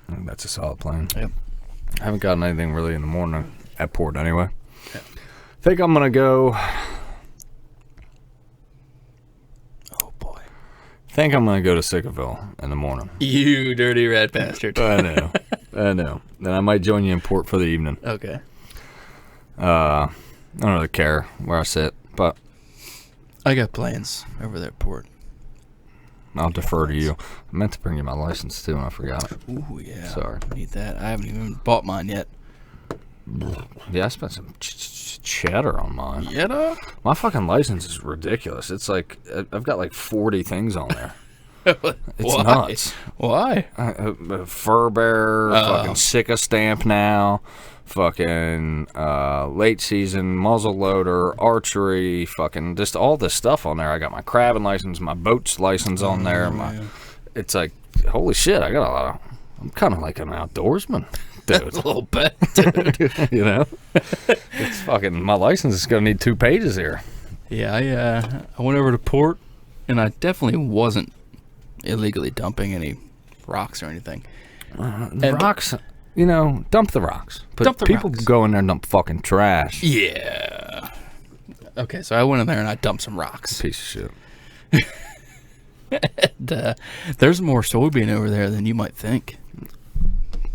That's a solid plan. Yep. I haven't gotten anything really in the morning at port anyway. Yep. I think I'm going to go... I think I'm going to go to Sickaville in the morning. You dirty rat bastard. I know. Then I might join you in port for the evening. Okay. I don't really care where I sit, but... I got plans over there at port. I'll defer to you. I meant to bring you my license, too, and I forgot. Ooh, yeah. Sorry. Need that. I haven't even bought mine yet. Yeah, I spent some cheddar on mine. Cheddar? My fucking license is ridiculous. It's like, I've got like 40 things on there. It's nuts. Why? Fur bearer, fucking Sika stamp now, fucking late season muzzle loader, archery, fucking just all this stuff on there. I got my crabbing license, my boats license on there. It's like, holy shit, I got a lot of. I'm kind of like an outdoorsman, dude. A little bit, dude. You know, it's fucking. My license is gonna need 2 pages here. Yeah, I went over to port, and I definitely wasn't illegally dumping any rocks or anything. Rocks, you know, dump the rocks. But Dump the people rocks. go in there and dump fucking trash. Yeah. Okay, so I went in there and I dumped some rocks. Piece of shit. And, there's more soybean over there than you might think.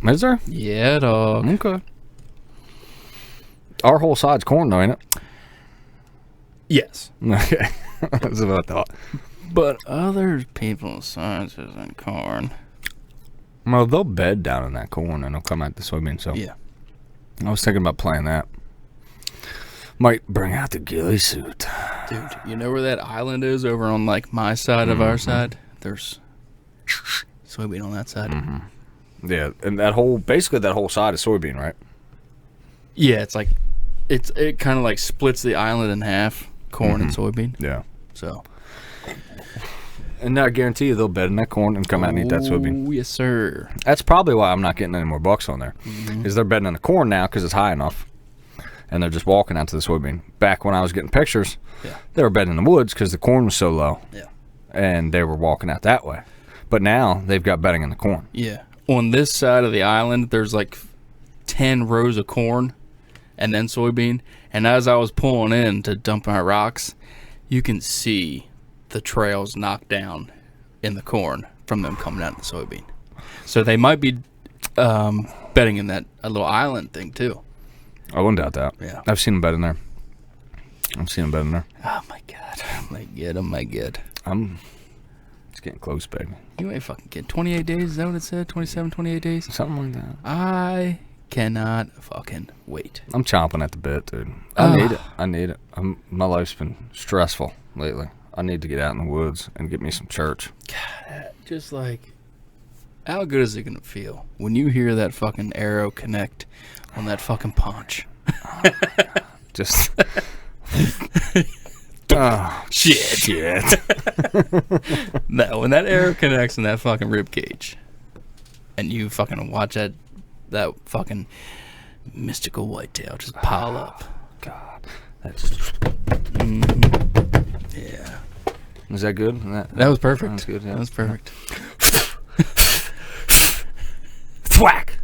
Is there? Yeah, dog. Okay. Our whole side's corn, though, ain't it? Yes. Okay. That's what I thought. But other people's sides isn't corn. Well, they'll bed down in that corn and they'll come out the soybean. So Yeah. I was thinking about playing that. Might bring out the ghillie suit. Dude, you know where that island is over on, like, my side of our side? There's soybean on that side. Yeah, and basically that whole side is soybean, right? Yeah, it's like, it kind of like splits the island in half, corn and soybean. Yeah. So. And I guarantee you they'll bed in that corn and come out and eat that soybean. Oh, yes, sir. That's probably why I'm not getting any more bucks on there. Is they're bedding in the corn now because it's high enough. And they're just walking out to the soybean. Back when I was getting pictures, they were bedding in the woods because the corn was so low. Yeah. And they were walking out that way. But now they've got bedding in the corn. Yeah. On this side of the island, there's like 10 rows of corn and then soybean. And as I was pulling in to dump my rocks, you can see the trails knocked down in the corn from them coming out in the soybean. So they might be bedding in that a little island thing too. I wouldn't doubt that. Yeah. I've seen them bed in there. Oh my god. Oh my god. It's getting close, baby. You ain't fucking kidding. 28 days, is that what it said? 27, 28 days? Something like that. I cannot fucking wait. I'm chomping at the bit, dude. I need it. My life's been stressful lately. I need to get out in the woods and get me some church. God, just like, how good is it gonna feel when you hear that fucking arrow connect on that fucking paunch? Just. Shit. No, when that arrow connects in that fucking rib cage, and you fucking watch that fucking mystical whitetail just pile up. God, that's. Yeah. Is that good? That was perfect. That's good. Yeah. That was perfect. Thwack.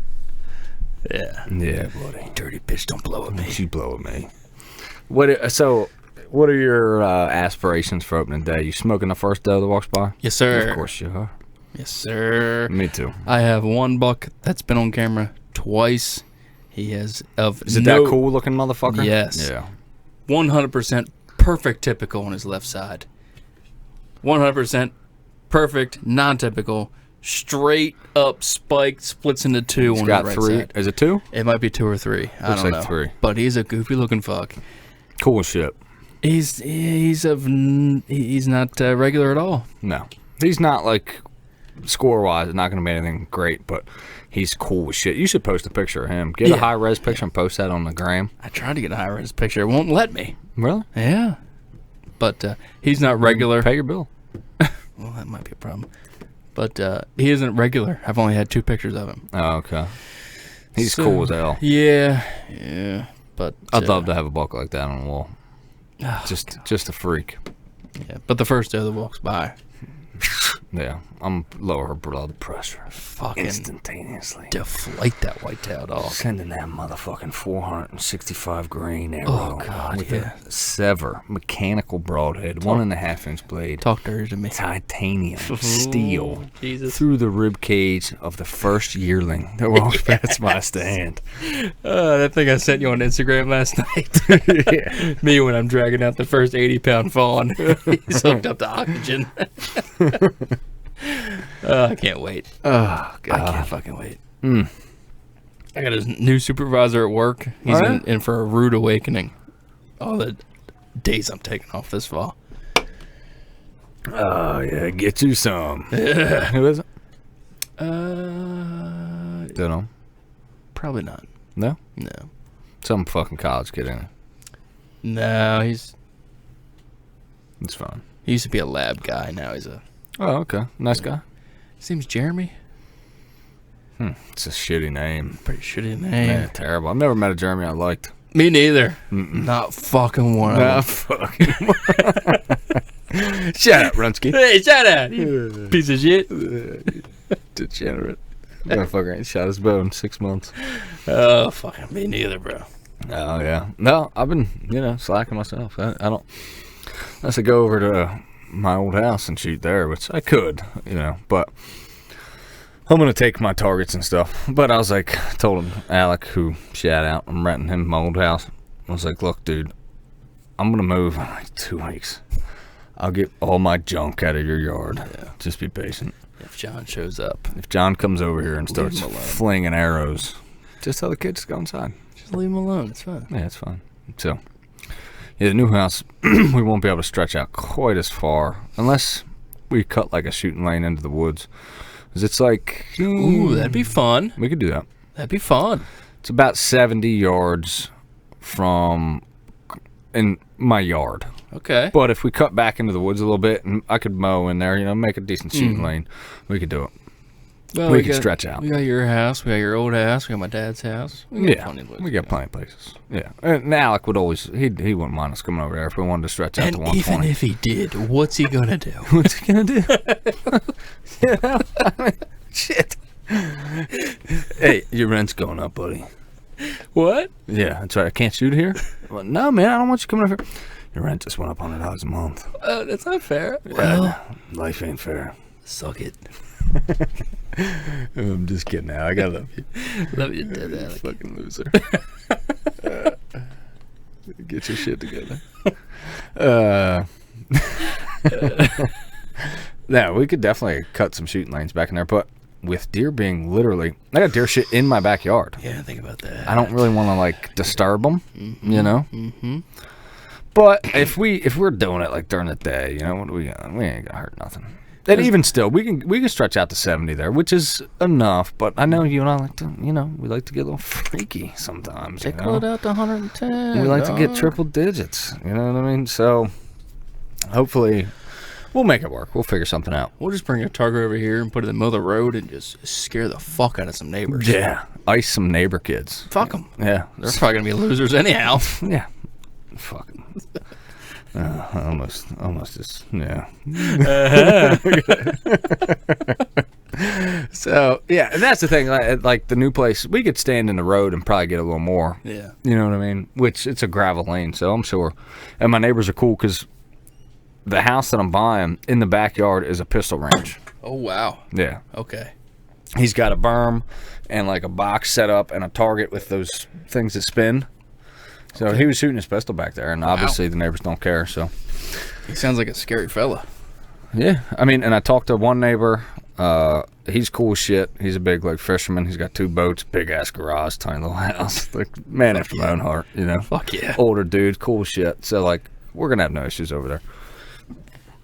Yeah. Yeah, buddy. Dirty bitch, don't blow at me. You blow at me. What are your aspirations for opening day? You smoking the first day that walks by? Yes, sir. Of course you are. Yes, sir. Me too. I have one buck that's been on camera twice. He has Is it that cool looking motherfucker? Yes. Yeah. 100% perfect typical on his left side. 100% perfect non-typical. Straight up spiked, splits into two He's on got the right 3. side. Is it 2? It might be 2 or 3. I Looks don't like know. 3. But he's a goofy looking fuck. Cool as shit. He's not regular at all. No. He's not like score-wise, it's not going to be anything great, but he's cool as shit. You should post a picture of him. Get a high-res picture and post that on the gram. I tried to get a high-res picture. It won't let me. Really? Yeah. But he's not regular. Pay your bill. Well, that might be a problem. But he isn't regular. I've only had 2 pictures of him. Oh, okay. He's cool as hell. Yeah. But I'd love to have a buck like that on the wall. Just a freak. Yeah. But the first day that walks by, Yeah, I'm lower blood pressure. fucking Instantaneously. deflate that whitetail dog. Sending that motherfucking 465 grain arrow. Oh, God, with yeah. a Sever mechanical broadhead, 1.5-inch blade, Talk dirty to me. titanium steel Jesus. through the rib cage of the first yearling that walks past my stand. That thing I sent you on Instagram last night. Yeah. Me when I'm dragging out the first 80-pound fawn. He's hooked up to oxygen. I can't wait. Oh God. I can't fucking wait. I got a new supervisor at work. He's in for a rude awakening. All the days I'm taking off this fall. Oh, yeah, get you some. Yeah. Who is it? Don't Don't know. Probably not. No? No. Some fucking college kid, ain't it? No, It's fine. he used to be a lab guy. Now he's a... Oh, okay. Nice guy. His name's Jeremy. It's a shitty name. Pretty shitty name. Man, terrible. I've never met a Jeremy I liked. Me neither. Not fucking one Nah, of fucking. Shut up, Runsky. them. Hey, shut up, you piece of shit. Degenerate. Motherfucker ain't shot his bow in 6 months. Oh, fucking me neither, bro. Oh, yeah. No, I've been, slacking myself. I don't. Unless I go over to my old house and shoot there, which I could, but I'm going to take my targets and stuff. But I was like, told him, Alec, who shout out, I'm renting him my old house. I was like, look, dude, I'm going to move in like 2 weeks. I'll get all my junk out of your yard. Yeah. Just be patient. If John shows up. If John comes over here and starts flinging arrows, just tell the kids to go inside. Just leave him alone. It's fine. Yeah, it's fine. So, yeah, the new house, we won't be able to stretch out quite as far unless we cut like a shooting lane into the woods. Because it's like... Ooh, that'd be fun. We could do that. That'd be fun. It's about 70 yards from in my yard. Okay. But if we cut back into the woods a little bit and I could mow in there, make a decent shooting lane, we could do it. Well, we could stretch out. We got your house. We got your old house. We got my dad's house. We got plenty of places. Yeah. And Alec would always, he wouldn't mind us coming over there if we wanted to stretch out to 120. And even if he did, what's he going to do? What's he going to do? Shit. Hey, your rent's going up, buddy. What? Yeah, that's right. I can't shoot here? Well, no, man, I don't want you coming over here. Your rent just went up $100 a month. That's not fair. Well, life ain't fair. Suck it. I'm just kidding now. I gotta love you. Love you dead, Alec. Fucking loser. Get your shit together. No, we could definitely cut some shooting lanes back in there, but with deer being literally... I got deer shit in my backyard. Yeah, think about that. I don't really want to, disturb them, Mm-hmm. But if we're doing it, during the day, what do we got? We ain't gonna hurt nothing. And even still, we can stretch out to 70 there, which is enough. But I know you and I like to, we like to get a little freaky sometimes. Tickle it out to 110. We like to get triple digits. You know what I mean? So hopefully we'll make it work. We'll figure something out. We'll just bring a target over here and put it in the middle of the road and just scare the fuck out of some neighbors. Yeah, ice some neighbor kids. Fuck them. Yeah, they're probably gonna be losers anyhow. Yeah, fuck them. Almost just, yeah. So, yeah, and that's the thing. Like the new place, we could stand in the road and probably get a little more. Yeah. You know what I mean? Which, it's a gravel lane, so I'm sure. And my neighbors are cool because the house that I'm buying in the backyard is a pistol range. Oh, wow. Yeah. Okay. He's got a berm and a box set up and a target with those things that spin. So he was shooting his pistol back there, and obviously the neighbors don't care. So he sounds like a scary fella. Yeah, I mean, and I talked to one neighbor. He's cool as shit. He's a big fisherman. He's got 2 boats, big ass garage, tiny little house. Man after my own heart, Fuck yeah. Older dude, cool as shit. So we're gonna have no issues over there.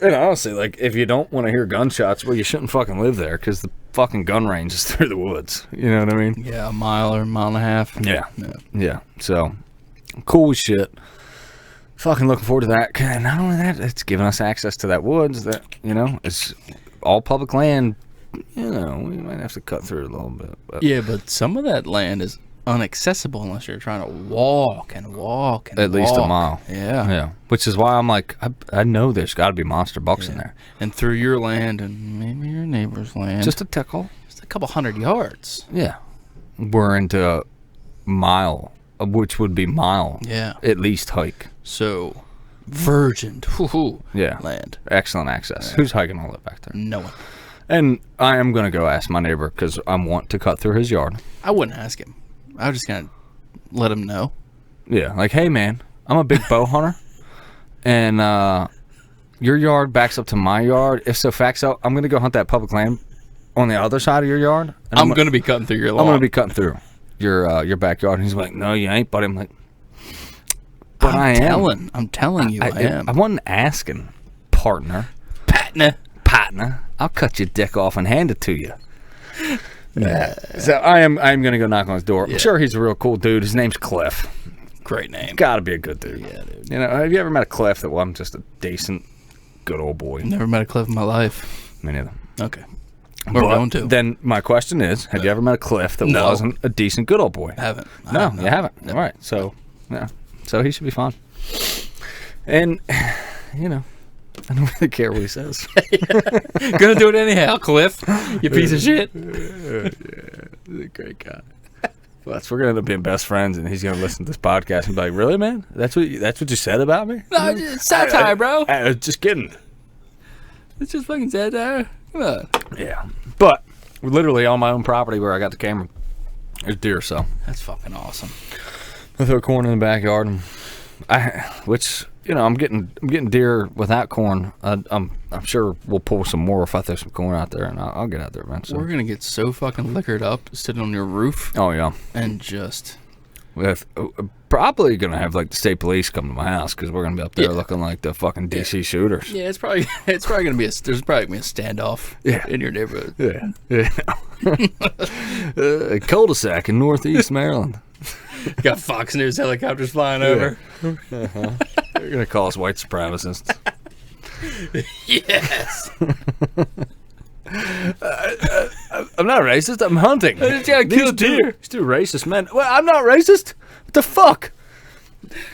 And honestly, if you don't want to hear gunshots, well, you shouldn't fucking live there because the fucking gun range is through the woods. You know what I mean? Yeah, a mile or a mile and a half. Yeah. So. Cool as shit. Fucking looking forward to that. And not only that, it's giving us access to that woods that, it's all public land. We might have to cut through it a little bit. But. Yeah, but some of that land is inaccessible unless you're trying to walk and walk and At least a mile. Yeah. Yeah. Which is why I'm I know there's got to be monster bucks in there. And through your land and maybe your neighbor's land. Just a tickle. Just a couple 100 yards. Yeah. We're into a mile. Which would be mile, at least hike. So, virgin, land. Excellent access. Yeah. Who's hiking all that back there? No one. And I am going to go ask my neighbor because I want to cut through his yard. I wouldn't ask him. I was just going to let him know. Yeah, hey man, I'm a big bow hunter, and your yard backs up to my yard. If so, facts out, I'm going to go hunt that public land on the other side of your yard. And I'm going to be cutting through your lawn. I'm going to be cutting through your backyard. And he's like, no, you ain't, buddy. I'm like, but I am. I'm telling you, I am. I wasn't asking, partner. Pat Partner. I'll cut your dick off and hand it to you. So I'm gonna go knock on his door. I'm sure he's a real cool dude. His name's Cliff. Great name. Gotta be a good dude. Yeah, dude. You know, have you ever met a Cliff that wasn't just a decent, good old boy? Never met a Cliff in my life. Me neither. Okay. We're going to. Then my question is, have you ever met a Cliff that wasn't a decent, good old boy? I haven't. You haven't. All right. So, yeah. So he should be fine. And, you know, I don't really care what he says. Gonna do it anyhow, Cliff. You piece of shit. He's a great guy. But we're gonna end up being best friends, and he's gonna listen to this podcast and be like, "Really, man? That's what you said about me?" No, it's satire, bro. Just kidding. It's just fucking satire. Come on. Yeah, but literally on my own property where I got the camera, there's deer. So That's fucking awesome. I throw corn in the backyard, and which you know I'm getting deer without corn. I'm sure we'll pull some more if I throw some corn out there, and I'll get out there eventually. We're gonna get so fucking liquored up sitting on your roof. Oh yeah, and just with probably gonna have like the state police come to my house because we're gonna be up there looking like the fucking DC shooters. Yeah, it's probably gonna be there's probably gonna be a standoff. In your neighborhood. Yeah. A cul-de-sac in Northeast Maryland. Got Fox News helicopters flying over. They're gonna call us white supremacists. Yes. I'm not racist. I'm hunting. I just gotta kill a deer. These two racist men. Well, I'm not racist. What the fuck?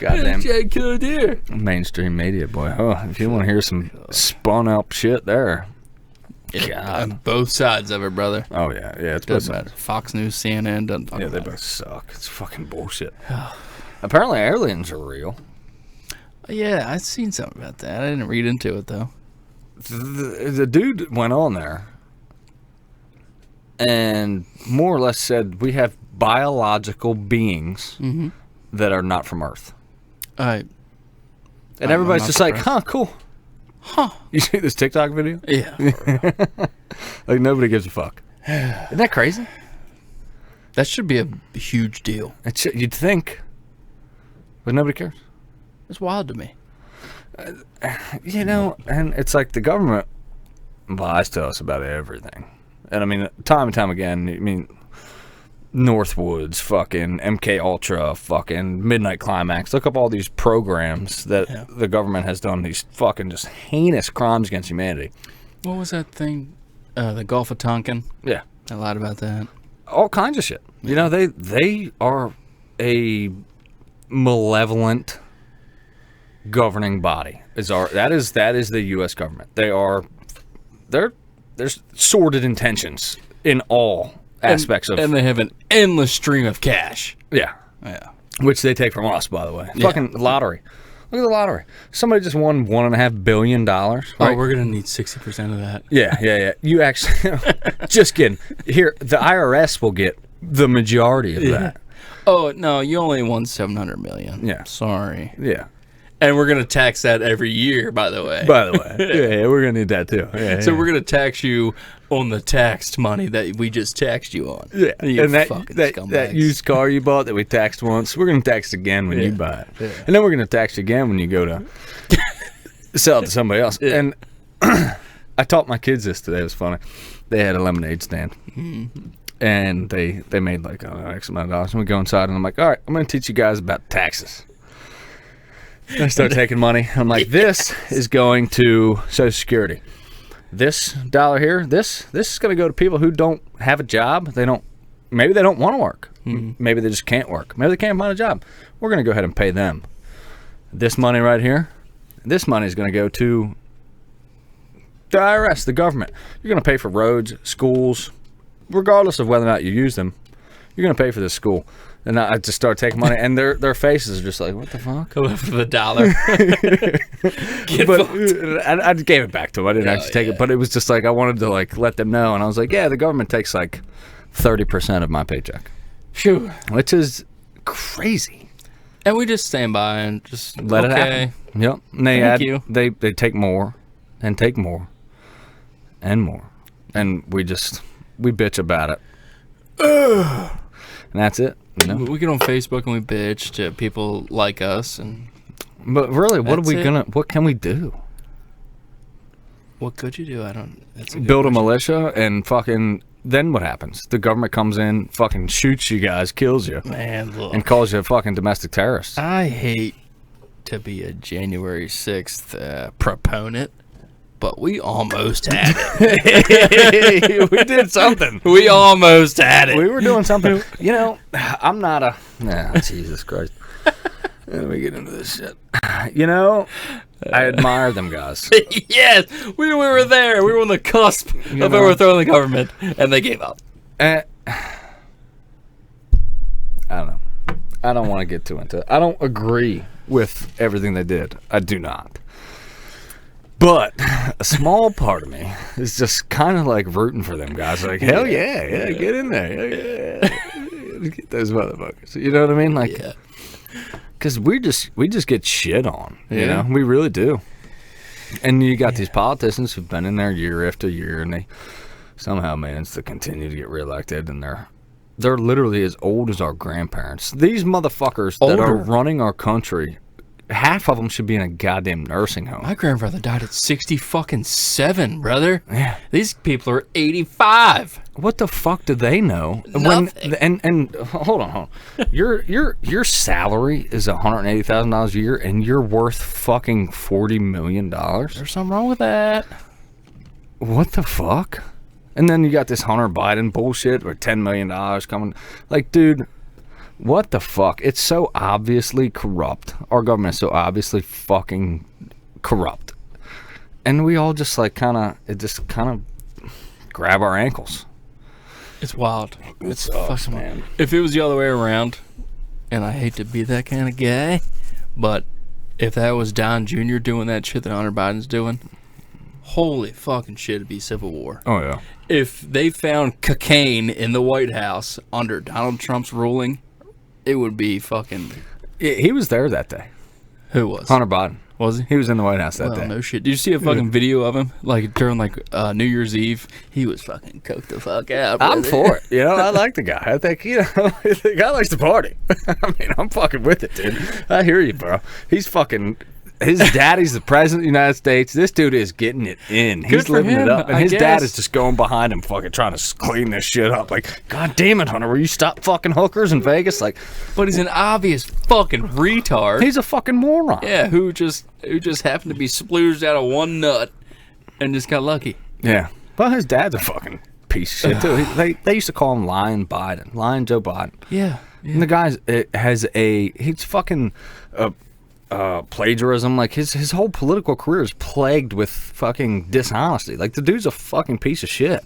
Goddamn. I just gotta kill a deer. Mainstream media, boy. Oh, if you want to hear some spun up shit there. On both sides of it, brother. Oh yeah, it's doesn't matter. Fox News, CNN, doesn't fucking they matter. both suck. It's fucking bullshit. Apparently, aliens are real. Yeah, I've seen something about that. I didn't read into it though. The dude went on there and more or less said we have biological beings that are not from Earth. And everybody's just like, huh, cool. Huh. You see this TikTok video? Yeah. Like nobody gives a fuck. Isn't that crazy? That should be a huge deal. You'd think, but nobody cares. It's wild to me. You know, and it's like the government lies to us about everything. And I mean, time and time again, I mean, Northwoods, fucking MK Ultra, fucking Midnight Climax. Look up all these programs that the government has done, these fucking just heinous crimes against humanity. What was that thing? The Gulf of Tonkin? Yeah. I lied about that. All kinds of shit. You know, they are a malevolent governing body. That is the U.S. government. There's sordid intentions in all aspects and they have an endless stream of cash. Yeah, which they take from us, by the way. Fucking lottery. Look at the lottery. Somebody just won $1.5 billion. Oh, we're gonna need 60% of that. Yeah. You actually, just kidding. Here, the IRS will get the majority of that. Oh no, you only won $700 million. Yeah, sorry. Yeah. And we're going to tax that every year, by the way. Yeah, we're going to need that too. So we're going to tax you on the taxed money that we just taxed you on. Yeah, and that used car you bought that we taxed once, we're going to tax again when you buy it. Yeah. And then we're going to tax again when you go to sell it to somebody else. Yeah. And I taught my kids this today. It was funny. They had a lemonade stand. And they made like X amount of dollars. And we go inside and I'm like, all right, I'm going to teach you guys about taxes. I start taking money. I'm like, this is going to Social Security. This dollar here, this is going to go to people who don't have a job. Maybe they don't want to work. Maybe they just can't work. Maybe they can't find a job. We're going to go ahead and pay them. This money right here, this money is going to go to the IRS, the government. You're going to pay for roads, schools, regardless of whether or not you use them. You're going to pay for this school. And I just start taking money, and their faces are just like, what the fuck? Go after the dollar. But I gave it back to them. I didn't actually take it, but it was just like I wanted to like let them know, and I was like, yeah, the government takes like 30% of my paycheck. Sure. Which is crazy. And we just stand by and just let it happen. Yep. And Thank you. They take more and take more and more. And we bitch about it. And that's it. You know? We get on Facebook and we bitch to people like us, but really, what can we do? What could you do? I don't. That's a good Build a question. militia and fucking. Then what happens? The government comes in, fucking shoots you guys, kills you, Man, look. and calls you a fucking domestic terrorist. I hate to be a January 6th proponent, but we almost had it. We did something. We almost had it. We were doing something. You know, I'm not a. Nah, Jesus Christ. Let me get into this shit. You know, I admire them guys. Yes, we were there. We were on the cusp of overthrowing the government, and they gave up. I don't know. I don't want to get too into it. I don't agree with everything they did. I do not. But a small part of me is just kind of like rooting for them guys. Like, hell yeah, get in there. Yeah. Get those motherfuckers. You know what I mean? Like, Yeah. because we just get shit on. You Yeah. know, we really do. And you got these politicians who've been in there year after year, and they somehow manage to continue to get reelected, and they're literally as old as our grandparents. These motherfuckers that are Older. running our country, half of them should be in a goddamn nursing home. My grandfather died at 67, brother. Yeah. These people are 85. What the fuck do they know? Nothing. And hold on. Your salary is $180,000 a year, and you're worth fucking $40 million. There's something wrong with that. What the fuck? And then you got this Hunter Biden bullshit with $10 million coming. Like, dude, what the fuck? It's so obviously corrupt. Our government is so obviously fucking corrupt. And we all just like kind of grab our ankles. It's wild. It's sucks, fucking man. If it was the other way around, and I hate to be that kind of guy, but if that was Don Jr. doing that shit that Hunter Biden's doing, holy fucking shit, it'd be civil war. Oh, yeah. If they found cocaine in the White House under Donald Trump's ruling, it would be fucking... He was there that day. Who was? Hunter Biden. Was he? He was in the White House that Well, day. no shit. Did you see a fucking video of him? Like, during, like, New Year's Eve? He was fucking coked the fuck out. I'm brother. for it. You know, I like the guy. I think, you know, the guy likes to party. I mean, I'm fucking with it, dude. I hear you, bro. He's fucking... His daddy's the president of the United States. This dude is getting it in. He's for living it him, up. And I his dad guess. is just going behind him fucking trying to clean this shit up. Like, God damn it, Hunter, will you stop fucking hookers in Vegas? Like, But he's an obvious fucking retard. he's a fucking moron. Yeah, who just happened to be splooged out of one nut and just got lucky. Yeah. Well, his dad's a fucking piece of shit, too. They used to call him Lion Biden. Lion Joe Biden. Yeah. And the guy's he's fucking plagiarism. Like his whole political career is plagued with fucking dishonesty. Like the dude's a fucking piece of shit,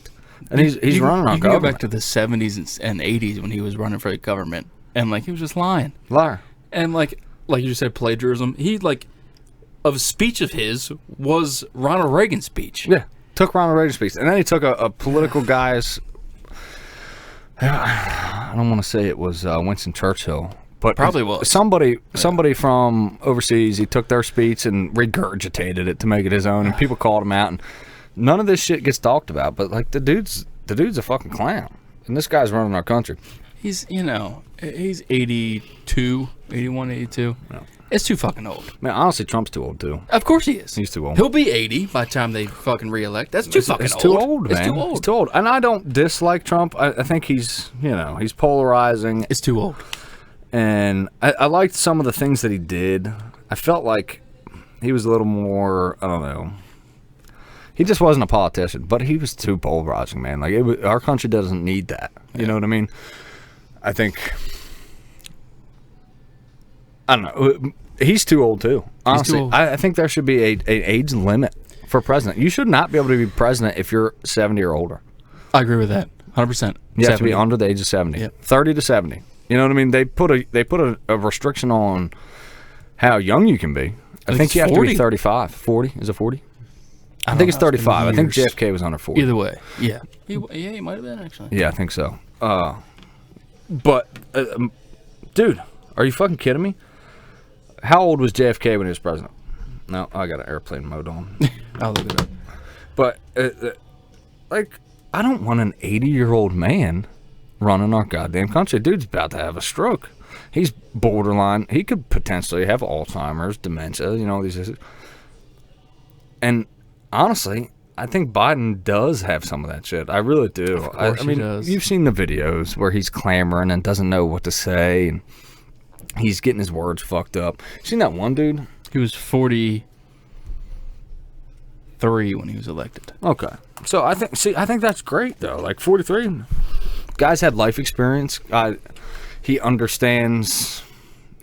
and he's running our You can go government. back to the 70s and 80s when he was running for the government, and like he was just lying. Liar. And like you just said, plagiarism. He like a speech of his was Ronald Reagan's speech. Yeah, took Ronald Reagan's speech, and then he took a political guy's. I don't want to say it was Winston Churchill. But Probably was. somebody from overseas. He took their speech and regurgitated it to make it his own, and people called him out. And none of this shit gets talked about. But like the dude's a fucking clown, and this guy's running our country. He's 82, 81, 82. No. It's too fucking old. Man, honestly, Trump's too old too. Of course he is. He's too old. He'll be 80 by the time they fucking reelect. That's too fucking It's old. too old, man. It's too old. It's too old. And I don't dislike Trump. I think he's polarizing. It's too old. And I liked some of the things that he did. I felt like he was a little more, I don't know. He just wasn't a politician, but he was too polarizing, man. Like our country doesn't need that. You know what I mean? I think, I don't know. He's too old too. Honestly, old. I think there should be an age limit for president. You should not be able to be president if you're 70 or older. I agree with that. 100%. You have to be under the age of 70. Yep. 30 to 70. You know what I mean? They put a restriction on how young you can be. I think you have 40. to be 35. 40? Is it 40? I think it's 35. I think JFK was under 40. Either way. Yeah. He might have been, actually. Yeah, I think so. But, dude, are you fucking kidding me? How old was JFK when he was president? No, I got an airplane mode on. I'll look it up. But, like, I don't want an 80-year-old man running our goddamn country. Dude's about to have a stroke. He's borderline. He could potentially have Alzheimer's, dementia, these. And honestly, I think Biden does have some of that shit. I really do. Of course I mean, he does. you've seen the videos where he's clamoring and doesn't know what to say, and he's getting his words fucked up. Seen that one dude? He was 43 when he was elected. Okay. So I think that's great though. Like 43, guy's had life experience. He understands.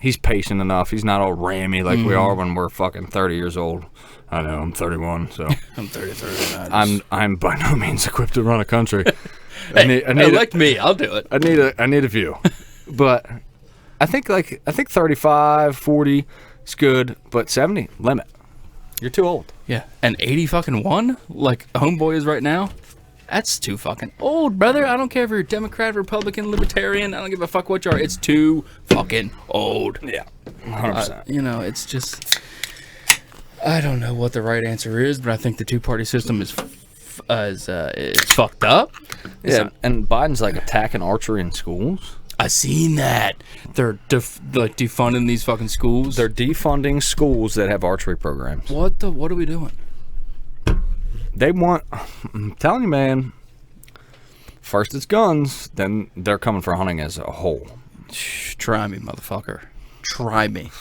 He's patient enough. He's not all rammy like we are when we're fucking 30 years old. I know, I'm 31, so I'm 33. I'm by no means equipped to run a country. Elect me. I'll do it. I need a view. But I think 35, 40 is good, but 70 limit. You're too old. Yeah, and 80 fucking 1, like homeboy is right now. That's too fucking old, brother. I don't care if you're Democrat, Republican, Libertarian. I don't give a fuck what you are. It's too fucking old. Yeah, 100%. You know, it's just. I don't know what the right answer is, but I think the two-party system is fucked up. Yeah, and Biden's like attacking archery in schools. I seen that. They're defunding these fucking schools. They're defunding schools that have archery programs. What are we doing? They want, I'm telling you, man, first it's guns, then they're coming for hunting as a whole. Try me, motherfucker. Try me.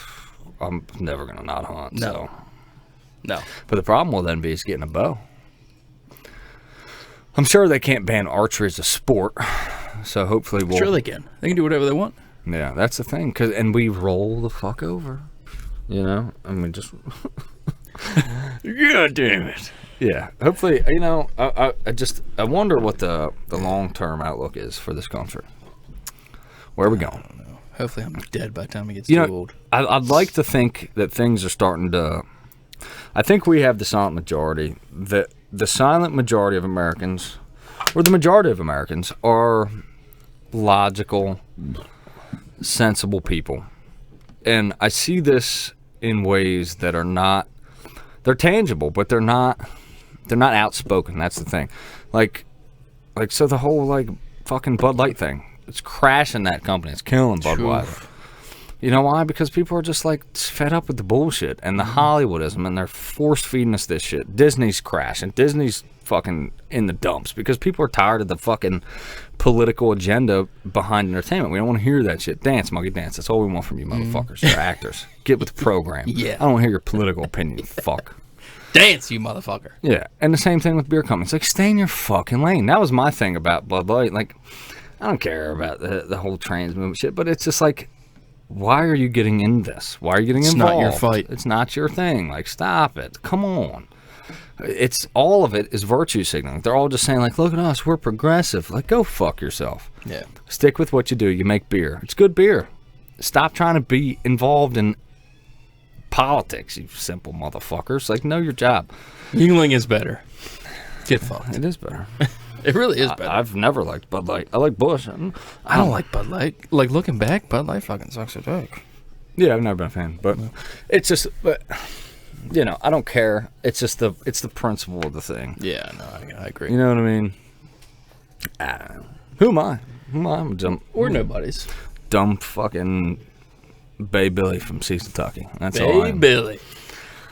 I'm never going to not hunt. No. So. No. But the problem will then be is getting a bow. I'm sure they can't ban archery as a sport, so hopefully we'll... Sure they can. They can do whatever they want. Yeah, that's the thing. And we roll the fuck over. You know? I mean, just... God damn it. Yeah, hopefully, you know, I wonder what the long-term outlook is for this country. Where are we going? I don't know. Hopefully I'm dead by the time it gets too old. I'd like to think that things are starting to... I think we have the silent majority. The silent majority of Americans, or the majority of Americans, are logical, sensible people. And I see this in ways that are not... They're tangible, but they're not outspoken. That's the thing. Like so the whole like fucking Bud Light thing. It's crashing that company. It's killing Budweiser. You know why? Because people are just like fed up with the bullshit and the Hollywoodism, and they're force feeding us this shit. Disney's crashing. Disney's fucking in the dumps because people are tired of the fucking political agenda behind entertainment. We don't want to hear that shit. Dance, monkey, dance. That's all we want from you motherfuckers. You're actors. Get with the program. Yeah. I don't want to hear your political opinion, you fuck. Dance, you motherfucker. Yeah, and the same thing with beer companies. Like, stay in your fucking lane. That was my thing about Bud Light. Like, I don't care about the whole trans movement shit, but it's just like, why are you getting in this? Why are you getting involved? It's not your fight. It's not your thing. Like, stop it. Come on. It's all of it is virtue signaling. They're all just saying, like, look at us. We're progressive. Like, go fuck yourself. Yeah. Stick with what you do. You make beer. It's good beer. Stop trying to be involved in politics, you simple motherfuckers. Like, know your job. Yuengling is better. Get fucked. It is better. It really is better. I've never liked Bud Light. I like Busch. I don't like Bud Light. Like, looking back, Bud Light fucking sucks a dick. Yeah, I've never been a fan. But it's just, you know, I don't care. It's just it's the principle of the thing. Yeah, no, I agree. You know what I mean? I don't know. Who am I? I'm dumb. We're nobodies. Dumb fucking Bay Billy from Seas, Kentucky. That's all I Bay am. Billy.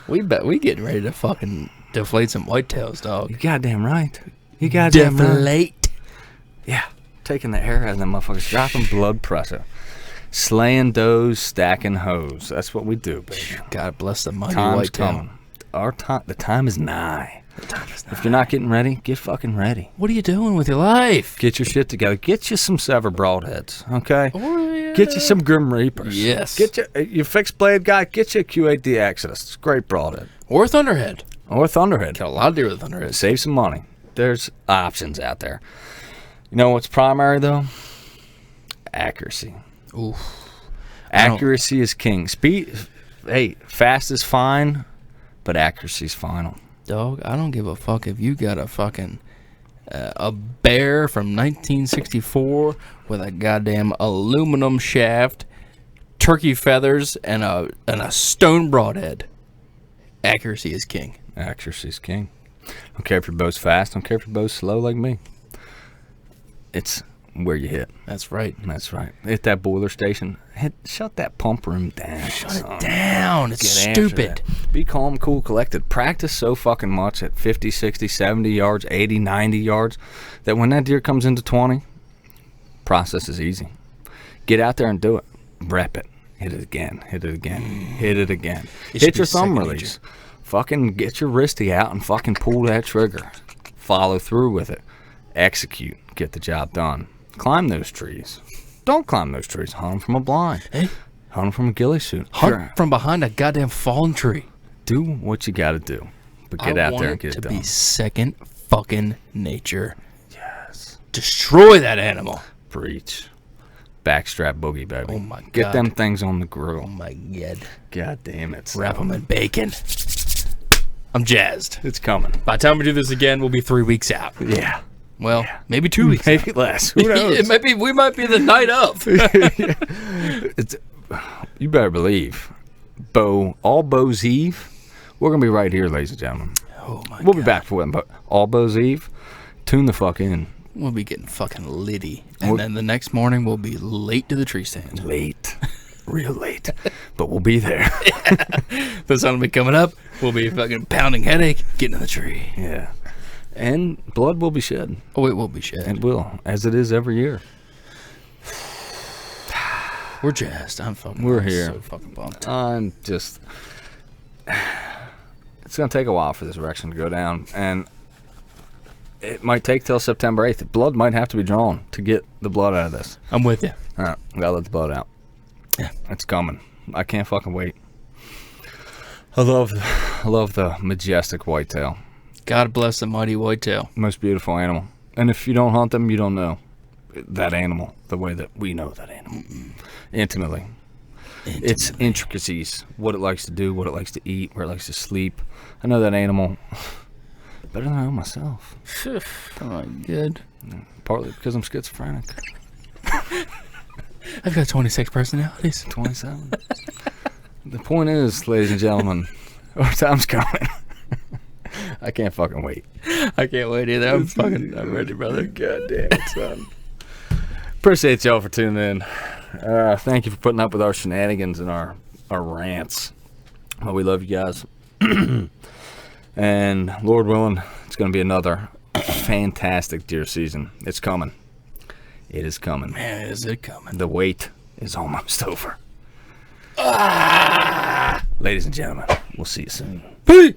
We getting ready to fucking deflate some whitetails, dog. You goddamn right. You goddamn right. Deflate. Yeah. Taking the air out of them motherfuckers. Dropping blood pressure. Slaying does, stacking hoes. That's what we do, baby. God bless the mighty Time's whitetail. coming. The time is nigh. If you're not getting ready, get fucking ready. What are you doing with your life? Get your shit together. Get you some Sever Broadheads, okay? Oh, yeah. Get you some Grim Reapers. Yes. Get you fixed blade guy. Get you a Q8D Exodus. It's a great broadhead. Or Thunderhead. Or Thunderhead. Got a lot of deer with Thunderhead. Save some money. There's options out there. You know what's primary though? Accuracy. Oof. Accuracy is king. Speed. Hey, fast is fine, but accuracy is final. Dog, I don't give a fuck if you got a fucking a bear from 1964 with a goddamn aluminum shaft, turkey feathers, and a stone broadhead. Accuracy is king. Accuracy is king. Don't care if your bow's fast. Don't care if your bow's slow like me. It's where you hit. That's right. That's right. Hit that boiler station. Shut that pump room down. Shut it down. It's Get after stupid. that. Be calm, cool, collected. Practice so fucking much at 50, 60, 70 yards, 80, 90 yards that when that deer comes into 20, process is easy. Get out there and do it. Rep it. Hit it again. Hit it again. Hit it again. Hit your thumb release. Fucking get your wristy out and fucking pull that trigger. Follow through with it. Execute. Get the job done. Climb those trees. Don't climb those trees. Hunt them from a blind. Hey. Hunt them from a ghillie suit. Hunt from behind a goddamn fallen tree. Do what you got to do. But get out there and get it done. To be second fucking nature. Yes. Destroy that animal. Preach. Backstrap boogie, baby. Oh my God. Get them things on the grill. Oh my God. God damn it. Wrap them in bacon. I'm jazzed. It's coming. By the time we do this again, we'll be 3 weeks out. Yeah. Well, maybe 2 weeks. Maybe less. Who knows? We might be the night of. You better believe. All Bows Eve. We're going to be right here, ladies and gentlemen. Oh my God. We'll be back for them, but All Bows Eve, tune the fuck in. We'll be getting fucking litty. And then the next morning, we'll be late to the tree stand. Late. Real late. But we'll be there. The sun will be coming up. We'll be fucking pounding headache, getting in the tree. Yeah. And blood will be shed. Oh, it will be shed. It will, as it is every year. We're jazzed. We're here. So fucking pumped. I'm just... It's going to take a while for this erection to go down. And it might take till September 8th. Blood might have to be drawn to get the blood out of this. I'm with you. All right. Got to let the blood out. Yeah. It's coming. I can't fucking wait. I love the majestic whitetail. God bless the mighty whitetail. Most beautiful animal. And if you don't hunt them, you don't know that animal the way that we know that animal. Intimately. Its intricacies, what it likes to do, what it likes to eat, where it likes to sleep. I know that animal better than I know myself. Oh my God. Partly because I'm schizophrenic. I've got 26 personalities. 27. The point is, ladies and gentlemen, our time's coming. I can't fucking wait. I can't wait either. I'm ready, brother. God damn it, son. Appreciate y'all for tuning in. Thank you for putting up with our shenanigans and our rants. Well, we love you guys. And Lord willing, it's going to be another fantastic deer season. It's coming. It is coming. Man, is it coming. The wait is almost over. Ah! Ladies and gentlemen, we'll see you soon. Peace!